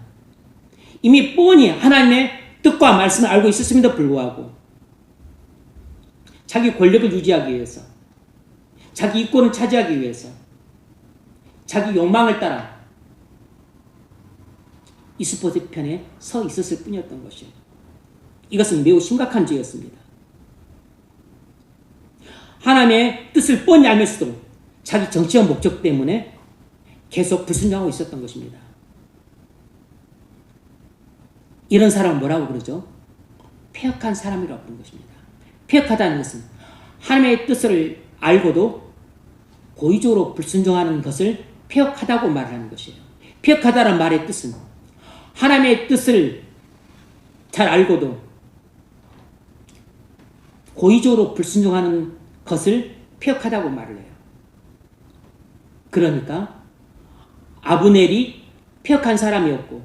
이미 뻔히 하나님의 뜻과 말씀을 알고 있었음에도 불구하고 자기 권력을 유지하기 위해서 자기 이권을 차지하기 위해서 자기 욕망을 따라 이스보셋 편에 서 있었을 뿐이었던 것이에요. 이것은 매우 심각한 죄였습니다. 하나님의 뜻을 뻔히 알면서도 자기 정치적 목적 때문에 계속 불순종하고 있었던 것입니다. 이런 사람은 뭐라고 그러죠? 패역한 사람이라고 부르는 것입니다. 패역하다는 것은 하나님의 뜻을 알고도 고의적으로 불순종하는 것을 패역하다고 말하는 것이에요. 패역하다는 말의 뜻은 하나님의 뜻을 잘 알고도 고의적으로 불순종하는 것을 패역하다고 말을 해요. 그러니까 아브넬이 패역한 사람이었고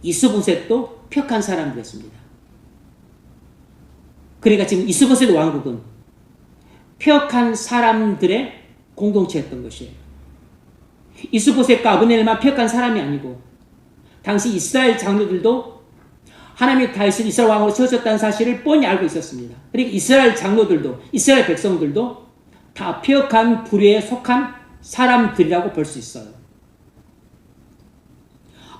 이스보셋도 패역한 사람이었습니다. 그러니까 지금 이스보셋 왕국은 패역한 사람들의 공동체였던 것이에요. 이스보셋과 아브넬만 패역한 사람이 아니고 당시 이스라엘 장로들도 하나님의 다윗을 이스라엘 왕으로 세우셨다는 사실을 뻔히 알고 있었습니다. 그러니까 이스라엘 장로들도 이스라엘 백성들도 다 패역한 부류에 속한 사람들이라고 볼 수 있어요.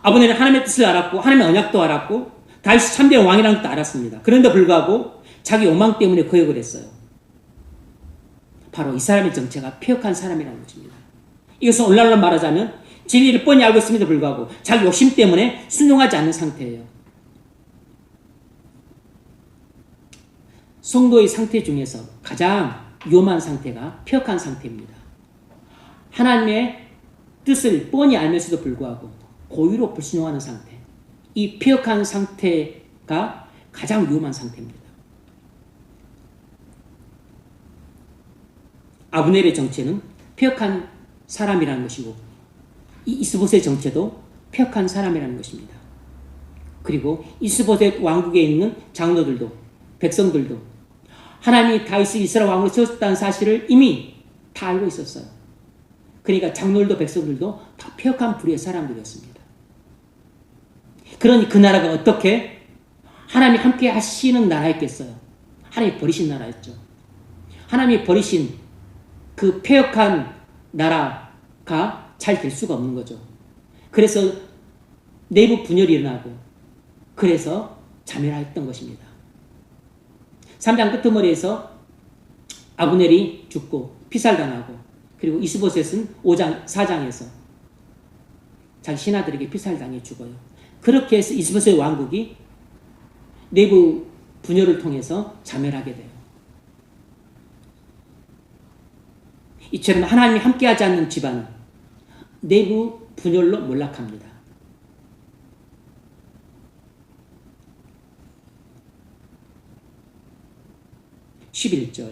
아브넬은 하나님의 뜻을 알았고 하나님의 언약도 알았고 다윗이 참된 왕이라는 것도 알았습니다. 그런데 불구하고 자기 욕망 때문에 거역을 했어요. 바로 이 사람의 정체가 패역한 사람이라는 것입니다. 이것은 오늘날로 말하자면 진리를 뻔히 알고 있음에도 불구하고 자기 욕심 때문에 순종하지 않는 상태예요. 성도의 상태 중에서 가장 위험한 상태가 폐역한 상태입니다. 하나님의 뜻을 뻔히 알면서도 불구하고 고의로 불순종하는 상태. 이 폐역한 상태가 가장 위험한 상태입니다. 아브넬의 정체는 폐역한 사람이라는 것이고 이 이스보셋의 정체도 폐역한 사람이라는 것입니다. 그리고 이스보셋 왕국에 있는 장로들도 백성들도 하나님이 다윗을 이스라엘 왕으로 세우셨다는 사실을 이미 다 알고 있었어요. 그러니까 장로들도 백성들도 다 폐역한 불의의 사람들이었습니다. 그러니 그 나라가 어떻게 하나님이 함께 하시는 나라였겠어요? 하나님이 버리신 나라였죠. 하나님이 버리신 그 폐역한 나라가 잘 될 수가 없는 거죠. 그래서 내부 분열이 일어나고 그래서 자멸하였던 것입니다. 3장 끄트머리에서 아브넬이 죽고 피살당하고 그리고 이스보셋은 4장에서 자기 신하들에게 피살당해 죽어요. 그렇게 해서 이스보셋 왕국이 내부 분열을 통해서 자멸하게 돼요. 이처럼 하나님이 함께하지 않는 집안은 내부 분열로 몰락합니다. 11절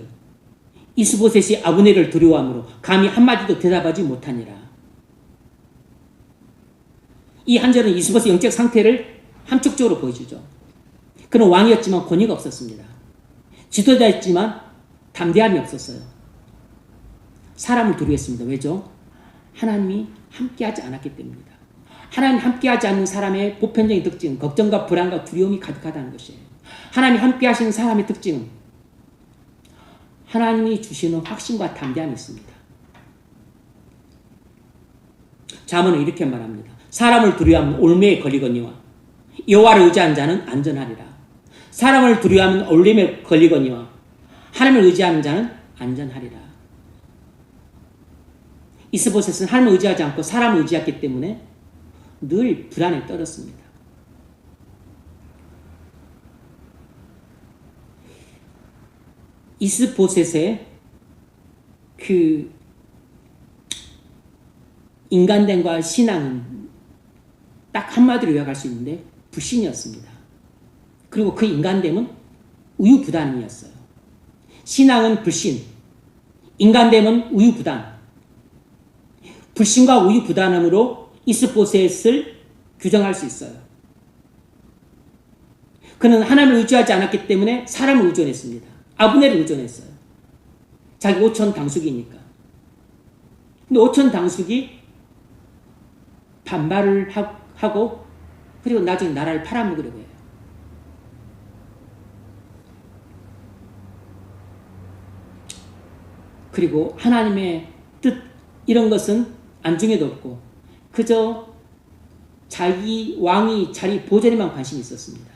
이스보셋이 아브넬을 두려워하므로 감히 한마디도 대답하지 못하니라. 이 한 절은 이스보셋의 영적 상태를 함축적으로 보여주죠. 그는 왕이었지만 권위가 없었습니다. 지도자였지만 담대함이 없었어요. 사람을 두려워했습니다. 왜죠? 하나님이 함께하지 않았기 때문입니다. 하나님이 함께하지 않는 사람의 보편적인 특징은 걱정과 불안과 두려움이 가득하다는 것이에요. 하나님이 함께하시는 사람의 특징은 하나님이 주시는 확신과 담대함이 있습니다. 잠언은 이렇게 말합니다. 사람을 두려워하면 올매에 걸리거니와 여호와를 의지하는 자는 안전하리라. 사람을 두려워하면 올매에 걸리거니와 하나님을 의지하는 자는 안전하리라. 이스보셋은 하나님을 의지하지 않고 사람을 의지했기 때문에 늘 불안에 떨었습니다. 이스보셋의 그 인간됨과 신앙은 딱 한마디로 요약할 수 있는데 불신이었습니다. 그리고 그 인간됨은 우유부단이었어요. 신앙은 불신, 인간됨은 우유부단. 불신과 우유부단함으로 이스보셋을 규정할 수 있어요. 그는 하나님을 의지하지 않았기 때문에 사람을 의존했습니다. 아브넬을 의존했어요. 자기 오촌 당숙이니까. 근데 오촌 당숙이 반발을 하고 그리고 나중에 나라를 팔아먹으려고 해요. 그리고 하나님의 뜻 이런 것은 안중에도 없고 그저 자기 왕이 자리 보존에만 관심이 있었습니다.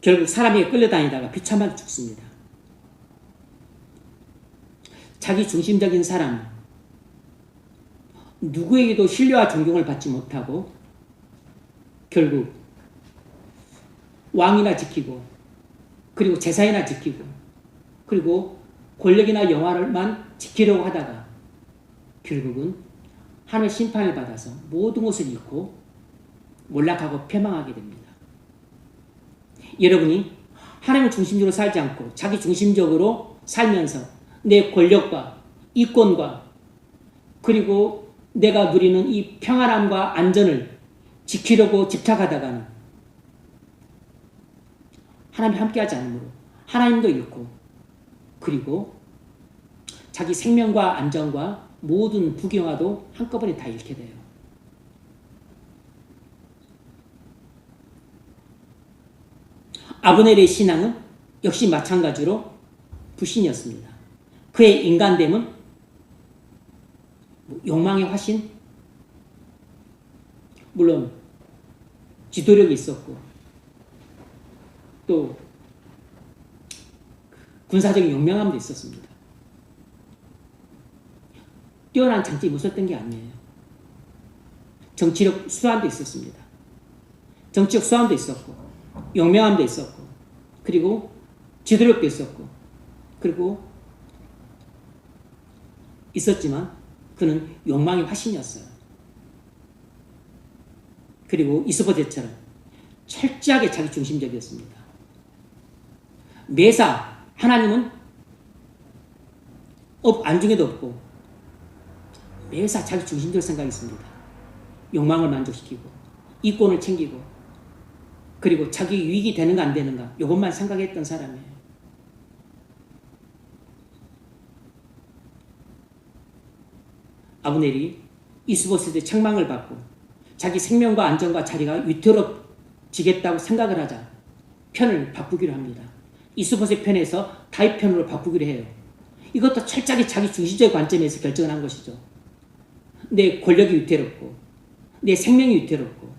결국 사람에게 끌려다니다가 비참하게 죽습니다. 자기 중심적인 사람, 누구에게도 신뢰와 존경을 받지 못하고 결국 왕이나 지키고 그리고 재산이나 지키고 그리고 권력이나 영화를만 지키려고 하다가 결국은 하나님의 심판을 받아서 모든 것을 잃고 몰락하고 패망하게 됩니다. 여러분이 하나님을 중심적으로 살지 않고 자기 중심적으로 살면서 내 권력과 이권과 그리고 내가 누리는 이 평안함과 안전을 지키려고 집착하다가는 하나님이 함께하지 않으므로 하나님도 잃고 그리고 자기 생명과 안전과 모든 부경화도 한꺼번에 다 잃게 돼요. 아브넬의 신앙은 역시 마찬가지로 불신이었습니다. 그의 인간됨은 욕망의 화신, 물론 지도력이 있었고 또 군사적인 용맹함도 있었습니다. 뛰어난 장점이 없었던 게 아니에요. 정치력 수완도 있었습니다. 정치적 수완도 있었고 용맹함도 있었고 그리고 지도력도 있었고 그리고 있었지만 그는 욕망의 화신이었어요. 그리고 이스보셋처럼 철저하게 자기중심적이었습니다. 매사 하나님은 안중에도 없고 매사 자기중심적인 생각이 있습니다. 욕망을 만족시키고 이권을 챙기고 그리고 자기 유익이 되는가 안 되는가 이것만 생각했던 사람이에요. 아브넬이 이스보셋의 책망을 받고 자기 생명과 안전과 자리가 위태롭지겠다고 생각을 하자 편을 바꾸기로 합니다. 이스보셋 편에서 다윗 편으로 바꾸기로 해요. 이것도 철저하게 자기 중심적 관점에서 결정을 한 것이죠. 내 권력이 위태롭고 내 생명이 위태롭고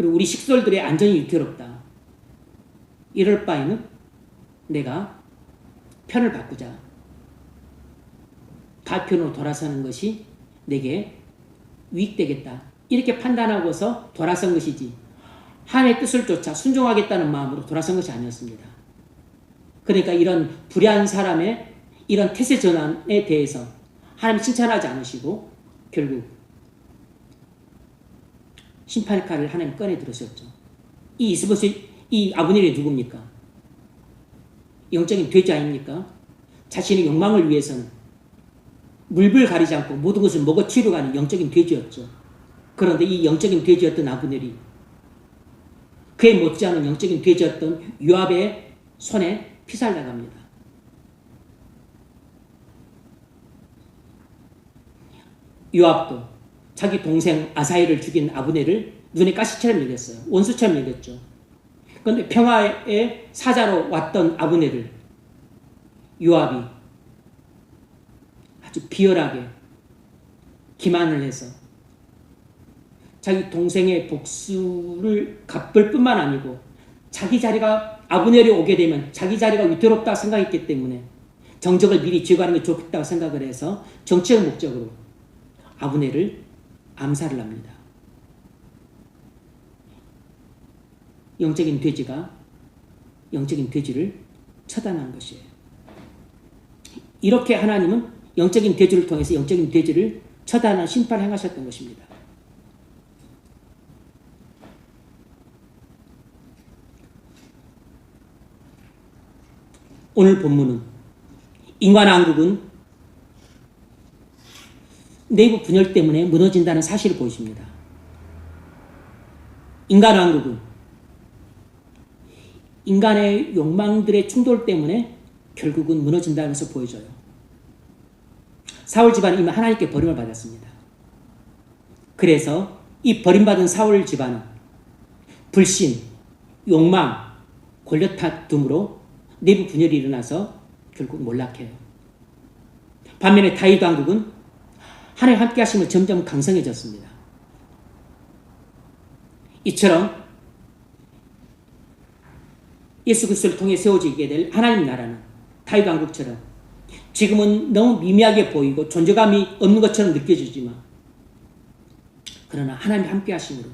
그리고 우리 식솔들의 안전이 위태롭다. 이럴 바에는 내가 편을 바꾸자. 다윗 편으로 돌아서는 것이 내게 유익되겠다. 이렇게 판단하고서 돌아선 것이지 하나님의 뜻을 쫓아 순종하겠다는 마음으로 돌아선 것이 아니었습니다. 그러니까 이런 불의한 사람의 이런 태세 전환에 대해서 하나님이 칭찬하지 않으시고 결국 심판의 칼을 하나님 꺼내 들으셨죠. 이 이스보셋, 이 아브넬이 누굽니까? 영적인 돼지 아닙니까? 자신의 욕망을 위해서는 물불 가리지 않고 모든 것을 먹어치우려 가는 영적인 돼지였죠. 그런데 이 영적인 돼지였던 아브넬이 그에 못지않은 영적인 돼지였던 요압의 손에 피살당합니다. 요압도 자기 동생 아사헬을 죽인 아브넬을 눈에 가시처럼 여겼어요. 원수처럼 여겼죠. 그런데 평화의 사자로 왔던 아브넬을 요압이 아주 비열하게 기만을 해서 자기 동생의 복수를 갚을 뿐만 아니고 자기 자리가 아브넬이 오게 되면 자기 자리가 위태롭다 생각했기 때문에 정적을 미리 제거하는 게 좋겠다고 생각을 해서 정치적 목적으로 아브넬을 암살을 합니다. 영적인 돼지가 영적인 돼지를 처단한 것이에요. 이렇게 하나님은 영적인 돼지를 통해서 영적인 돼지를 처단하는 심판을 행하셨던 것입니다. 오늘 본문은 인간왕국은 내부 분열 때문에 무너진다는 사실을 보여줍니다. 인간왕국은 인간의 욕망들의 충돌 때문에 결국은 무너진다는 것을 보여줘요. 사울 집안은 이미 하나님께 버림을 받았습니다. 그래서 이 버림받은 사울 집안은 불신, 욕망, 권력 다툼으로 내부 분열이 일어나서 결국 몰락해요. 반면에 다윗 왕국은 하나님 함께 하심을 점점 강성해졌습니다. 이처럼 예수 그리스도를 통해 세워지게 될 하나님 나라는 다윗 왕국처럼 지금은 너무 미미하게 보이고 존재감이 없는 것처럼 느껴지지만 그러나 하나님 함께 하심으로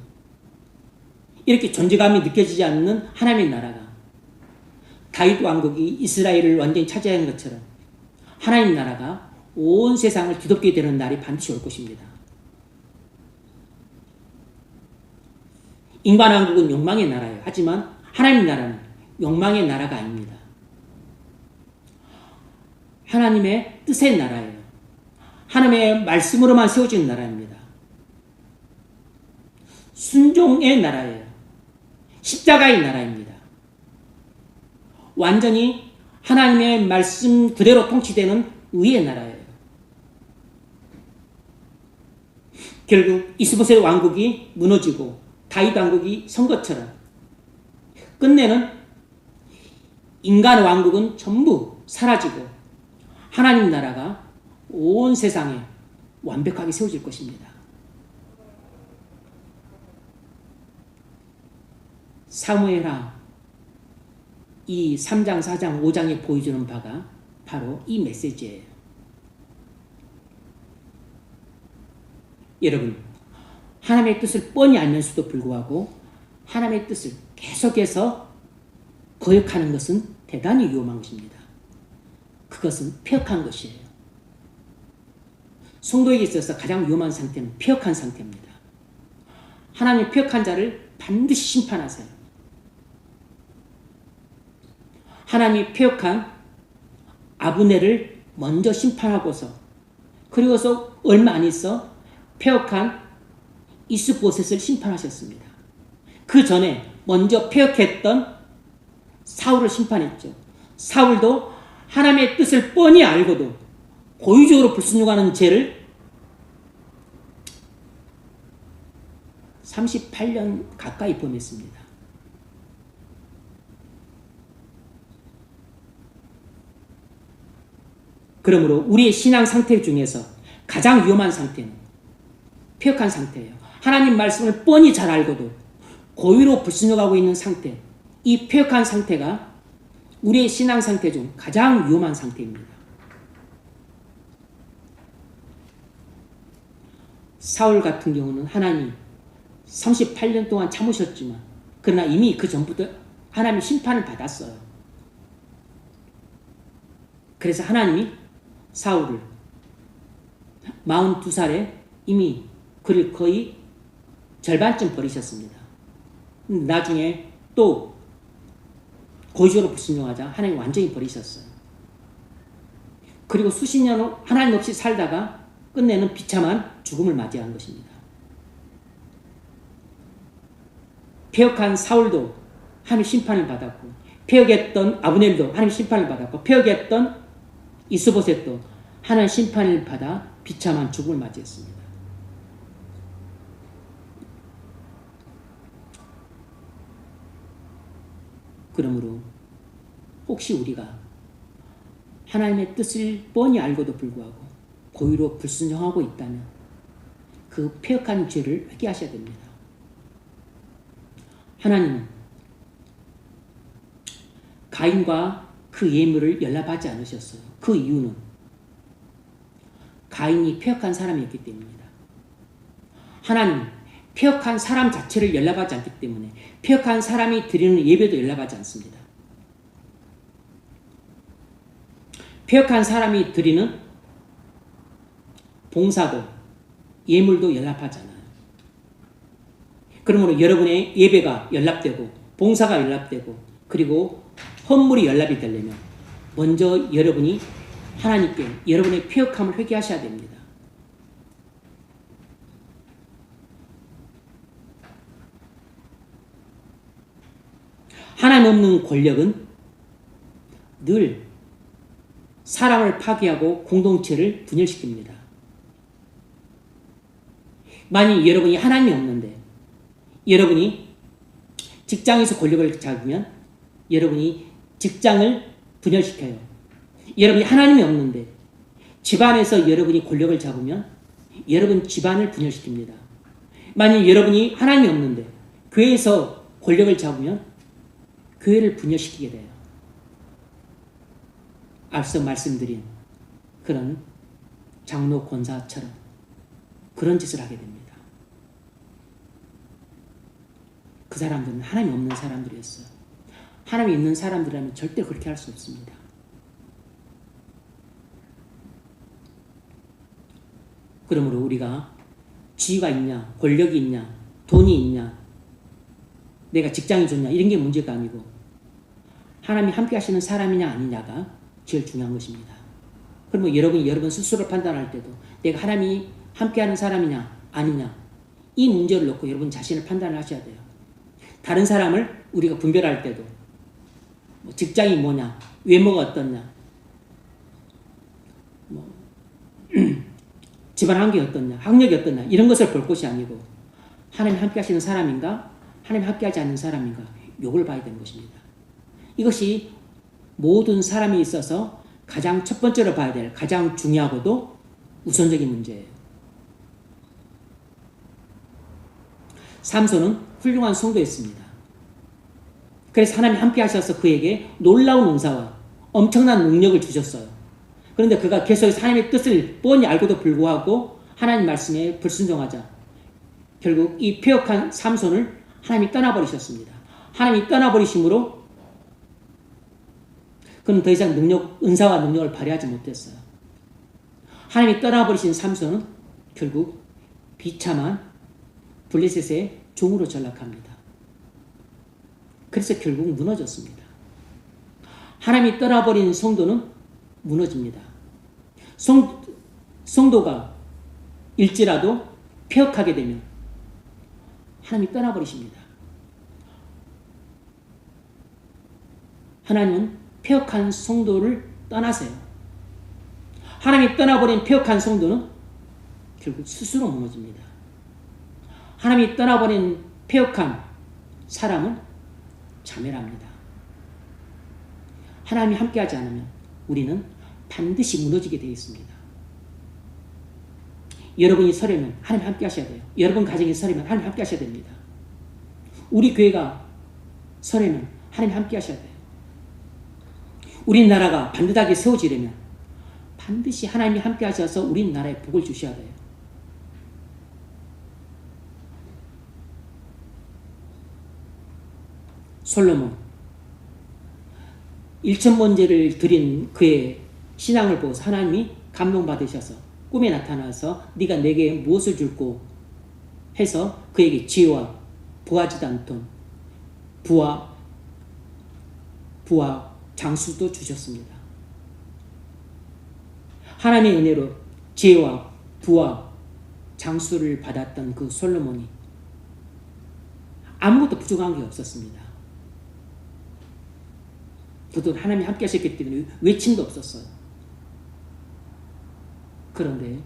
이렇게 존재감이 느껴지지 않는 하나님의 나라가 다윗 왕국이 이스라엘을 완전히 차지한 것처럼 하나님 나라가 온 세상을 뒤덮게 되는 날이 반드시 올 것입니다. 인간 왕국은 욕망의 나라예요. 하지만 하나님 나라는 욕망의 나라가 아닙니다. 하나님의 뜻의 나라예요. 하나님의 말씀으로만 세워지는 나라입니다. 순종의 나라예요. 십자가의 나라입니다. 완전히 하나님의 말씀 그대로 통치되는 의의 나라예요. 결국 이스보셋 왕국이 무너지고 다윗 왕국이 선 것처럼 끝내는 인간 왕국은 전부 사라지고 하나님 나라가 온 세상에 완벽하게 세워질 것입니다. 사무엘하 이 3장, 4장, 5장에 보여주는 바가 바로 이 메시지예요. 여러분, 하나님의 뜻을 뻔히 알면서도 불구하고 하나님의 뜻을 계속해서 거역하는 것은 대단히 위험한 것입니다. 그것은 폐역한 것이에요. 성도에게 있어서 가장 위험한 상태는 폐역한 상태입니다. 하나님의 폐역한 자를 반드시 심판하세요. 하나님이 폐역한 아브넬을 먼저 심판하고서 그리고서 얼마 안 있어 폐역한 이스보셋을 심판하셨습니다. 그 전에 먼저 폐역했던 사울을 심판했죠. 사울도 하나님의 뜻을 뻔히 알고도 고의적으로 불순종하는 죄를 38년 가까이 범했습니다. 그러므로 우리의 신앙 상태 중에서 가장 위험한 상태는 폐역한 상태예요. 하나님 말씀을 뻔히 잘 알고도 고의로 불순종하고 있는 상태, 이 폐역한 상태가 우리의 신앙 상태 중 가장 위험한 상태입니다. 사울 같은 경우는 하나님 38년 동안 참으셨지만 그러나 이미 그 전부터 하나님의 심판을 받았어요. 그래서 하나님이 사울을 42살에 이미 그를 거의 절반쯤 버리셨습니다. 나중에 또 고의적으로 불순종하자 하나님 완전히 버리셨어요. 그리고 수십 년 하나님 없이 살다가 끝내는 비참한 죽음을 맞이한 것입니다. 폐역한 사울도 하나님 심판을 받았고 폐역했던 아브넬도 하나님 심판을 받았고 폐역했던 이스보셋도 하나님 심판을 받아 비참한 죽음을 맞이했습니다. 그러므로 혹시 우리가 하나님의 뜻을 뻔히 알고도 불구하고 고의로 불순종하고 있다면 그 폐역한 죄를 회개하셔야 됩니다. 하나님은 가인과 그 예물을 연락하지 않으셨어요. 그 이유는 가인이 폐역한 사람이었기 때문입니다. 하나님은 폐역한 사람 자체를 연락하지 않기 때문에 폐역한 사람이 드리는 예배도 연락하지 않습니다. 폐역한 사람이 드리는 봉사도 예물도 연락하지 않아요. 그러므로 여러분의 예배가 연락되고 봉사가 연락되고 그리고 헌물이 연락이 되려면 먼저 여러분이 하나님께 여러분의 폐역함을 회개하셔야 됩니다. 하나님 없는 권력은 늘 사람을 파괴하고 공동체를 분열시킵니다. 만약 여러분이 하나님이 없는데 여러분이 직장에서 권력을 잡으면 여러분이 직장을 분열시켜요. 여러분이 하나님이 없는데 집안에서 여러분이 권력을 잡으면 여러분 집안을 분열시킵니다. 만약 여러분이 하나님이 없는데 교회에서 권력을 잡으면 교회를 분열시키게 돼요. 앞서 말씀드린 그런 장로 권사처럼 그런 짓을 하게 됩니다. 그 사람들은 하나님 없는 사람들이었어요. 하나님 있는 사람들이라면 절대 그렇게 할 수 없습니다. 그러므로 우리가 지위가 있냐, 권력이 있냐, 돈이 있냐, 내가 직장이 좋냐 이런 게 문제가 아니고 하나님이 함께 하시는 사람이냐 아니냐가 제일 중요한 것입니다. 그러면 여러분이 여러분 스스로 판단할 때도 내가 하나님이 함께하는 사람이냐 아니냐 이 문제를 놓고 여러분 자신을 판단을 하셔야 돼요. 다른 사람을 우리가 분별할 때도 직장이 뭐냐, 외모가 어떻냐, 집안 환경이 어떻냐, 학력이 어떻냐 이런 것을 볼 것이 아니고 하나님 함께 하시는 사람인가 하나님 함께 하지 않는 사람인가 요걸 봐야 되는 것입니다. 이것이 모든 사람에 있어서 가장 첫 번째로 봐야 될 가장 중요하고도 우선적인 문제예요. 삼손은 훌륭한 성도였습니다. 그래서 하나님이 함께 하셔서 그에게 놀라운 은사와 엄청난 능력을 주셨어요. 그런데 그가 계속해서 하나님의 뜻을 뻔히 알고도 불구하고 하나님 말씀에 불순종하자 결국 이 폐역한 삼손을 하나님이 떠나버리셨습니다. 하나님이 떠나버리심으로 그는 더 이상 은사와 능력을 발휘하지 못했어요. 하나님이 떠나버리신 삼손은 결국 비참한 블레셋의 종으로 전락합니다. 그래서 결국 무너졌습니다. 하나님이 떠나버린 성도는 무너집니다. 성도가 일지라도 폐역하게 되면 하나님이 떠나버리십니다. 하나님은 폐역한 성도를 떠나세요. 하나님이 떠나버린 폐역한 성도는 결국 스스로 무너집니다. 하나님이 떠나버린 폐역한 사람은 자멸합니다. 하나님이 함께하지 않으면 우리는 반드시 무너지게 되어 있습니다. 여러분이 서려면 하나님 함께 하셔야 돼요. 여러분 가정이 서려면 하나님 함께 하셔야 됩니다. 우리 교회가 서려면 하나님 함께 하셔야 돼요. 우리나라가 반듯하게 세워지려면 반드시 하나님이 함께 하셔서 우리나라에 복을 주셔야 돼요. 솔로몬 1,000번제를 드린 그의 신앙을 보고서 하나님이 감동받으셔서 꿈에 나타나서 네가 내게 무엇을 줄고 해서 그에게 지혜와 부하지도 않던 부와 장수도 주셨습니다. 하나님의 은혜로 지혜와 부와 장수를 받았던 그 솔로몬이 아무것도 부족한 게 없었습니다. 그도 하나님이 함께 하셨기 때문에 외침도 없었어요. 그런데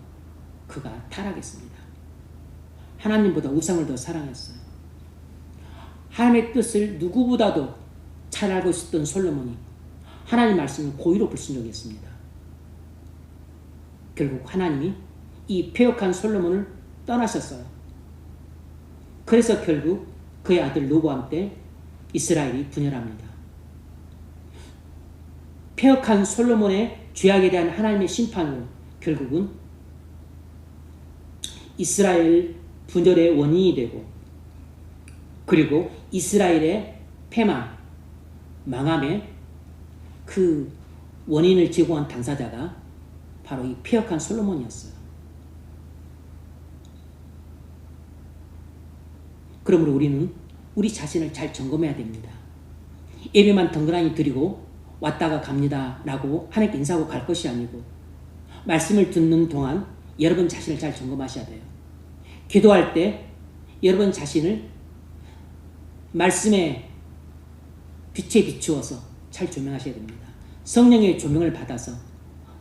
그가 타락했습니다. 하나님보다 우상을 더 사랑했어요. 하나님의 뜻을 누구보다도 잘 알고 있었던 솔로몬이 하나님 말씀을 고의로 불순종했습니다. 결국 하나님이 이 폐역한 솔로몬을 떠나셨어요. 그래서 결국 그의 아들 로보암 때 이스라엘이 분열합니다. 폐역한 솔로몬의 죄악에 대한 하나님의 심판으로 결국은 이스라엘 분열의 원인이 되고 그리고 이스라엘의 패망, 망함의 그 원인을 제공한 당사자가 바로 이 폐역한 솔로몬이었어요. 그러므로 우리는 우리 자신을 잘 점검해야 됩니다. 예배만 덩그러니 드리고 왔다가 갑니다 라고 하나님께 인사하고 갈 것이 아니고 말씀을 듣는 동안 여러분 자신을 잘 점검하셔야 돼요. 기도할 때 여러분 자신을 말씀의 빛에 비추어서 잘 조명하셔야 됩니다. 성령의 조명을 받아서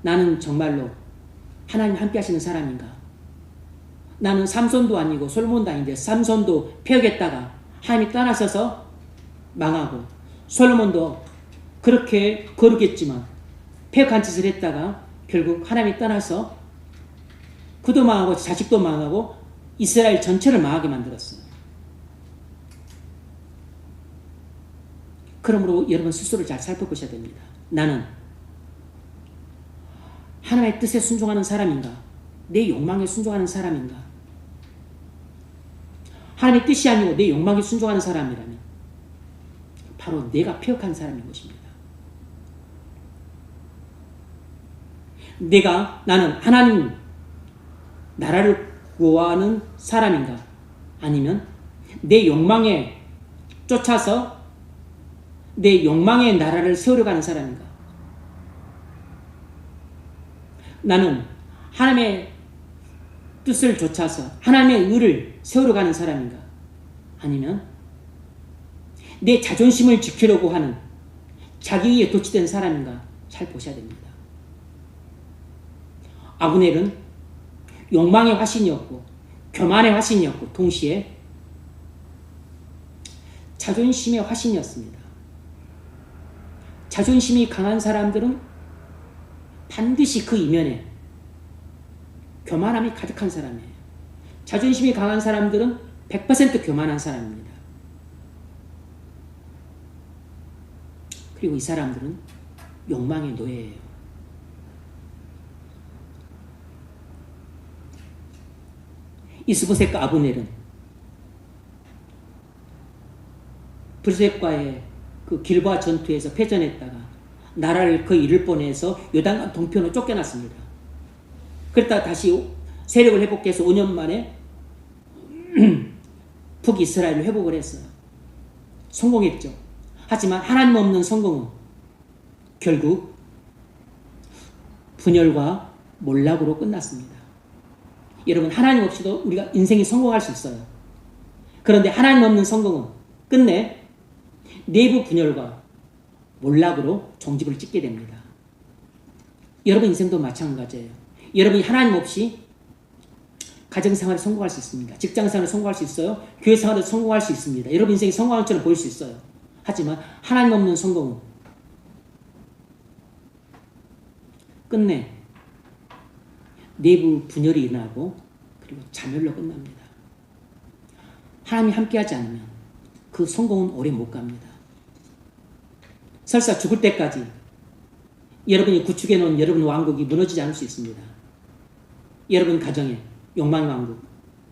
나는 정말로 하나님 함께 하시는 사람인가? 나는 삼손도 아니고 솔로몬도 아닌데 삼손도 폐역했다가 하나님이 떠나셔서 망하고 솔로몬도 그렇게 거룩했지만 폐역한 짓을 했다가 결국 하나님이 떠나서 그도 망하고 자식도 망하고 이스라엘 전체를 망하게 만들었어요. 그러므로 여러분 스스로를 잘 살펴보셔야 됩니다. 나는 하나님의 뜻에 순종하는 사람인가? 내 욕망에 순종하는 사람인가? 하나님의 뜻이 아니고 내 욕망에 순종하는 사람이라면 바로 내가 폐역한 사람인 것입니다. 나는 하나님 나라를 구하는 사람인가? 아니면 내 욕망에 쫓아서 내 욕망의 나라를 세우려고 사람인가? 나는 하나님의 뜻을 좇아서 하나님의 의를 세우려고 하는 사람인가? 아니면 내 자존심을 지키려고 하는 자기에 도취된 사람인가? 잘 보셔야 됩니다. 아브넬은 욕망의 화신이었고 교만의 화신이었고 동시에 자존심의 화신이었습니다. 자존심이 강한 사람들은 반드시 그 이면에 교만함이 가득한 사람이에요. 자존심이 강한 사람들은 100% 교만한 사람입니다. 그리고 이 사람들은 욕망의 노예예요. 이스보셋과 아브넬은 브레셋과의 그 길보아 전투에서 패전했다가 나라를 거의 잃을 뻔해서 요단강 동편으로 쫓겨났습니다. 그랬다가 다시 세력을 회복해서 5년 만에 북이스라엘을 회복을 했어요. 성공했죠. 하지만 하나님 없는 성공은 결국 분열과 몰락으로 끝났습니다. 여러분, 하나님 없이도 우리가 인생이 성공할 수 있어요. 그런데 하나님 없는 성공은 끝내 내부 분열과 몰락으로 종집을 찍게 됩니다. 여러분 인생도 마찬가지예요. 여러분이 하나님 없이 가정생활에 성공할 수 있습니다. 직장생활에 성공할 수 있어요. 교회생활에 성공할 수 있습니다. 여러분 인생이 성공할 것처럼 보일 수 있어요. 하지만 하나님 없는 성공은 끝내 내부 분열이 일어나고 그리고 자멸로 끝납니다. 하나님이 함께하지 않으면 그 성공은 오래 못 갑니다. 설사 죽을 때까지 여러분이 구축해 놓은 여러분 왕국이 무너지지 않을 수 있습니다. 여러분 가정에 욕망의 왕국,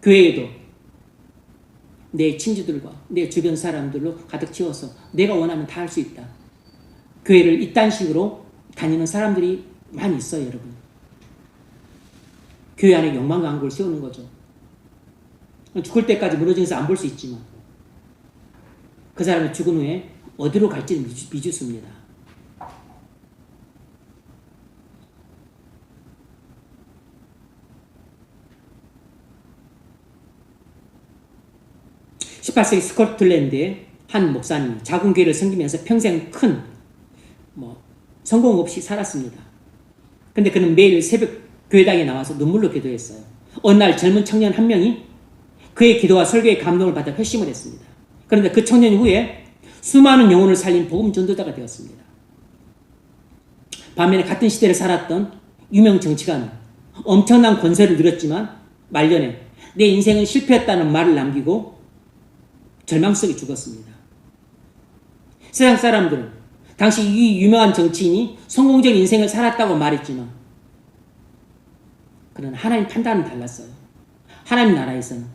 교회에도 내 친구들과 내 주변 사람들로 가득 채워서 내가 원하면 다 할 수 있다. 교회를 이딴 식으로 다니는 사람들이 많이 있어요, 여러분. 교회 안에 욕망의 왕국을 세우는 거죠. 죽을 때까지 무너지면서 안 볼 수 있지만 그 사람이 죽은 후에 어디로 갈지는 미주수입니다. (18세기) 스코틀랜드의 한 목사님이 작은 교회를 섬기면서 평생 큰 성공 없이 살았습니다. 근데 그는 매일 새벽 교회당에 나와서 눈물로 기도했어요. 어느 날 젊은 청년 한 명이 그의 기도와 설교에 감동을 받아 회심을 했습니다. 그런데 그 청년 후에 수많은 영혼을 살린 복음 전도자가 되었습니다. 반면에 같은 시대를 살았던 유명 정치가는 엄청난 권세를 누렸지만 말년에 내 인생은 실패했다는 말을 남기고 절망 속에 죽었습니다. 세상 사람들은 당시 이 유명한 정치인이 성공적인 인생을 살았다고 말했지만 그러나 하나님 판단은 달랐어요. 하나님 나라에서는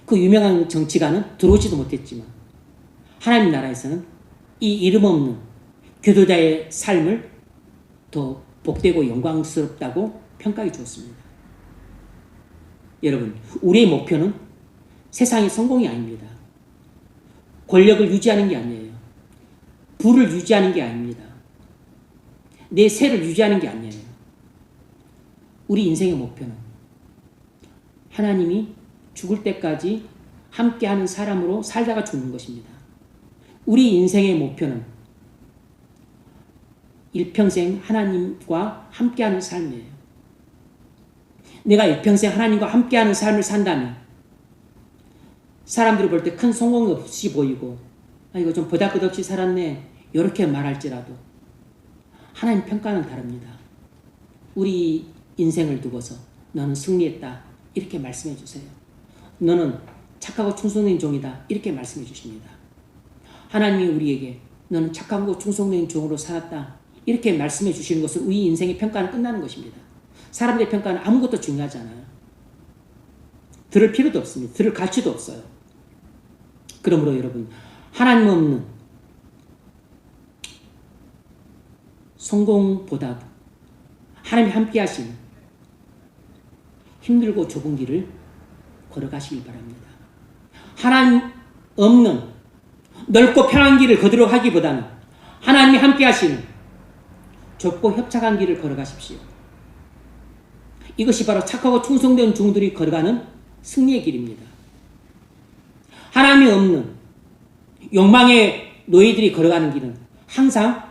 그 유명한 정치가는 들어오지도 못했지만 하나님 나라에서는 이 이름 없는 교도자의 삶을 더 복되고 영광스럽다고 평가해 주었습니다. 여러분, 우리의 목표는 세상의 성공이 아닙니다. 권력을 유지하는 게 아니에요. 부를 유지하는 게 아닙니다. 내 세를 유지하는 게 아니에요. 우리 인생의 목표는 하나님이 죽을 때까지 함께하는 사람으로 살다가 죽는 것입니다. 우리 인생의 목표는 일평생 하나님과 함께하는 삶이에요. 내가 일평생 하나님과 함께하는 삶을 산다면 사람들이 볼 때 큰 성공이 없이 보이고 이거 좀 보잘것없이 살았네 이렇게 말할지라도 하나님 평가는 다릅니다. 우리 인생을 두고서 너는 승리했다 이렇게 말씀해 주세요. 너는 착하고 충성된 종이다 이렇게 말씀해 주십니다. 하나님이 우리에게 너는 착하고 충성된 종으로 살았다 이렇게 말씀해 주시는 것은 우리 인생의 평가는 끝나는 것입니다. 사람들의 평가는 아무것도 중요하지 않아요. 들을 필요도 없습니다. 들을 가치도 없어요. 그러므로 여러분, 하나님 없는 성공보다 하나님이 함께 하시는 힘들고 좁은 길을 걸어가시길 바랍니다. 하나님 없는 넓고 편한 길을 걷도록 하기보다는 하나님이 함께 하시는 좁고 협착한 길을 걸어가십시오. 이것이 바로 착하고 충성된 종들이 걸어가는 승리의 길입니다. 하나님이 없는 욕망의 노예들이 걸어가는 길은 항상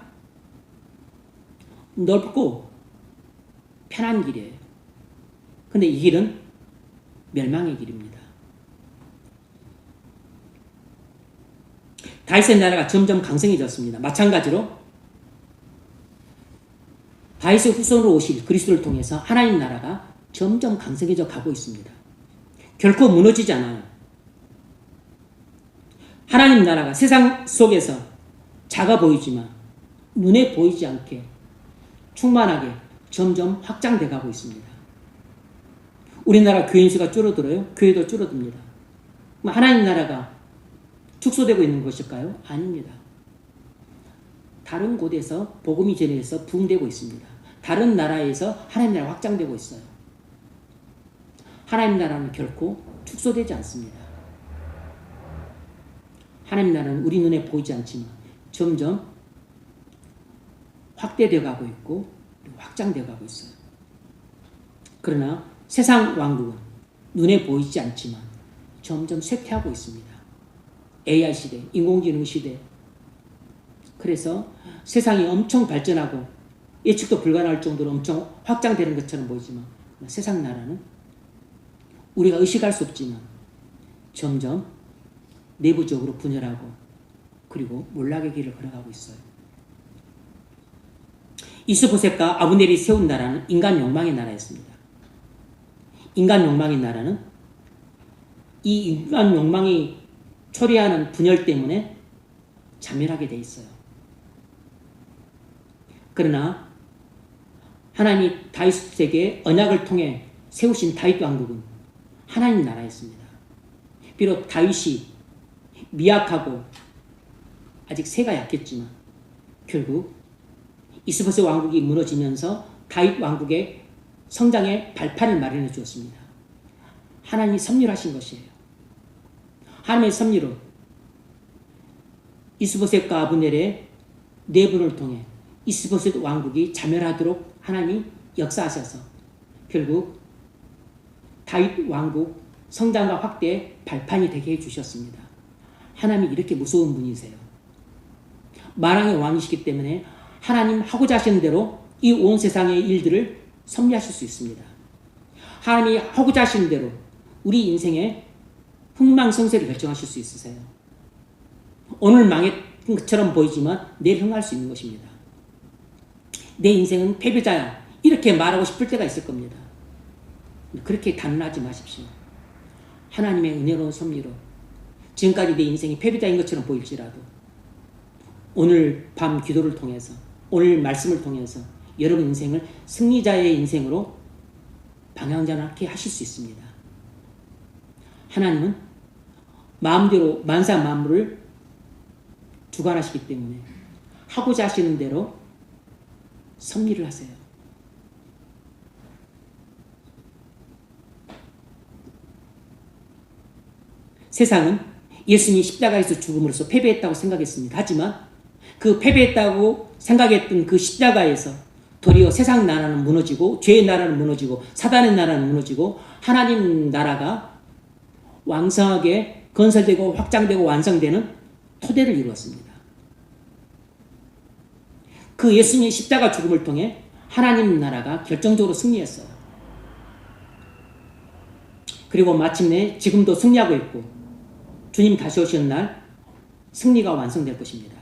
넓고 편한 길이에요. 근데 이 길은 멸망의 길입니다. 다윗의 나라가 점점 강성해졌습니다. 마찬가지로 다윗의 후손으로 오실 그리스도를 통해서 하나님 나라가 점점 강성해져 가고 있습니다. 결코 무너지지 않아요. 하나님 나라가 세상 속에서 작아 보이지만 눈에 보이지 않게 충만하게 점점 확장돼 가고 있습니다. 우리나라 교인 수가 줄어들어요. 교회도 줄어듭니다. 하나님 나라가 축소되고 있는 것일까요? 아닙니다. 다른 곳에서 복음이 전해져서 부흥되고 있습니다. 다른 나라에서 하나님 나라가 확장되고 있어요. 하나님 나라는 결코 축소되지 않습니다. 하나님 나라는 우리 눈에 보이지 않지만 점점 확대되어 가고 있고 확장되어 가고 있어요. 그러나 세상 왕국은 눈에 보이지 않지만 점점 쇠퇴하고 있습니다. AI 시대, 인공지능 시대. 그래서 세상이 엄청 발전하고 예측도 불가능할 정도로 엄청 확장되는 것처럼 보이지만 세상 나라는 우리가 의식할 수 없지만 점점 내부적으로 분열하고 그리고 몰락의 길을 걸어가고 있어요. 이스보셋과 아브넬이 세운 나라는 인간 욕망의 나라였습니다. 인간 욕망의 나라는 이 인간 욕망이 초래하는 분열 때문에 자멸하게 돼 있어요. 그러나 하나님이 다윗에게 언약을 통해 세우신 다윗 왕국은 하나님 나라였습니다. 비록 다윗이 미약하고 아직 세가 약했지만 결국 이스보셋 왕국이 무너지면서 다윗 왕국의 성장의 발판을 마련해 주었습니다. 하나님이 섭리하신 것이에요. 하나님의 섭리로 이스보셋과 아브넬의 내분을 통해 이스보셋 왕국이 자멸하도록 하나님이 역사하셔서 결국 다윗 왕국 성장과 확대의 발판이 되게 해주셨습니다. 하나님이 이렇게 무서운 분이세요. 만왕의 왕이시기 때문에 하나님 하고자 하시는 대로 이 온 세상의 일들을 섭리하실 수 있습니다. 하나님이 하고자 하시는 대로 우리 인생의 흥망성쇠를 결정하실 수 있으세요. 오늘 망했던 것처럼 보이지만 내일 흥할 수 있는 것입니다. 내 인생은 패배자야 이렇게 말하고 싶을 때가 있을 겁니다. 그렇게 단언하지 마십시오. 하나님의 은혜로운 섭리로 지금까지 내 인생이 패배자인 것처럼 보일지라도 오늘 밤 기도를 통해서 오늘 말씀을 통해서 여러분 인생을 승리자의 인생으로 방향전환하게 하실 수 있습니다. 하나님은 마음대로 만사 만물을 주관하시기 때문에 하고자 하시는 대로 섭리를 하세요. 세상은 예수님이 십자가에서 죽음으로써 패배했다고 생각했습니다. 하지만 그 패배했다고 생각했던 그 십자가에서 도리어 세상 나라는 무너지고 죄의 나라는 무너지고 사단의 나라는 무너지고 하나님 나라가 왕성하게 건설되고 확장되고 완성되는 토대를 이루었습니다. 그 예수님의 십자가 죽음을 통해 하나님 나라가 결정적으로 승리했어요. 그리고 마침내 지금도 승리하고 있고 주님 다시 오시는 날 승리가 완성될 것입니다.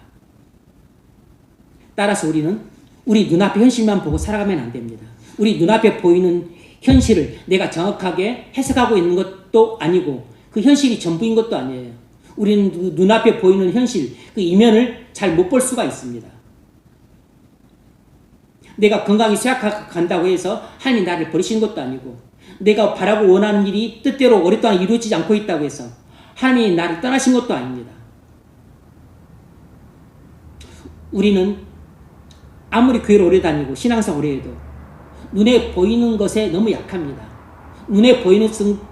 따라서 우리는 우리 눈앞의 현실만 보고 살아가면 안 됩니다. 우리 눈앞에 보이는 현실을 내가 정확하게 해석하고 있는 것도 아니고 그 현실이 전부인 것도 아니에요. 우리는 눈앞에 보이는 현실, 그 이면을 잘 못 볼 수가 있습니다. 내가 건강히 쇠약한다고 해서 하나님이 나를 버리시는 것도 아니고 내가 바라고 원하는 일이 뜻대로 오랫동안 이루어지지 않고 있다고 해서 하나님이 나를 떠나신 것도 아닙니다. 우리는 아무리 교회를 오래 다니고 신앙생활 오래 해도 눈에 보이는 것에 너무 약합니다. 눈에 보이는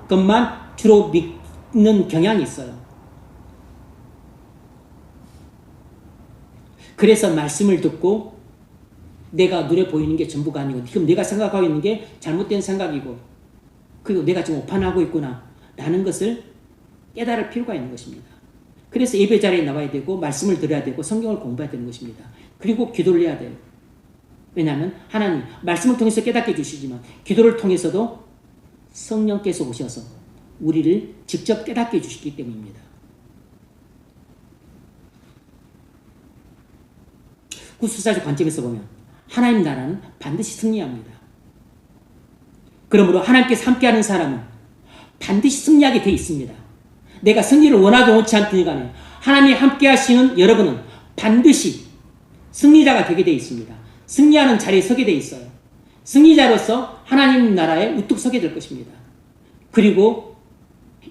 것만 주로 믿는 경향이 있어요. 그래서 말씀을 듣고 내가 눈에 보이는 게 전부가 아니고 지금 내가 생각하고 있는 게 잘못된 생각이고 그리고 내가 지금 오판하고 있구나 라는 것을 깨달을 필요가 있는 것입니다. 그래서 예배 자리에 나와야 되고 말씀을 들어야 되고 성경을 공부해야 되는 것입니다. 그리고 기도를 해야 돼요. 왜냐하면 하나님 말씀을 통해서 깨닫게 해주시지만 기도를 통해서도 성령께서 오셔서 우리를 직접 깨닫게 해주시기 때문입니다. 구술사적 관점에서 보면 하나님 나라는 반드시 승리합니다. 그러므로 하나님께서 함께하는 사람은 반드시 승리하게 되어 있습니다. 내가 승리를 원하든 원치 않든 간에 하나님이 함께하시는 여러분은 반드시 승리자가 되게 되어 있습니다. 승리하는 자리에 서게 되어 있어요. 승리자로서 하나님 나라에 우뚝 서게 될 것입니다. 그리고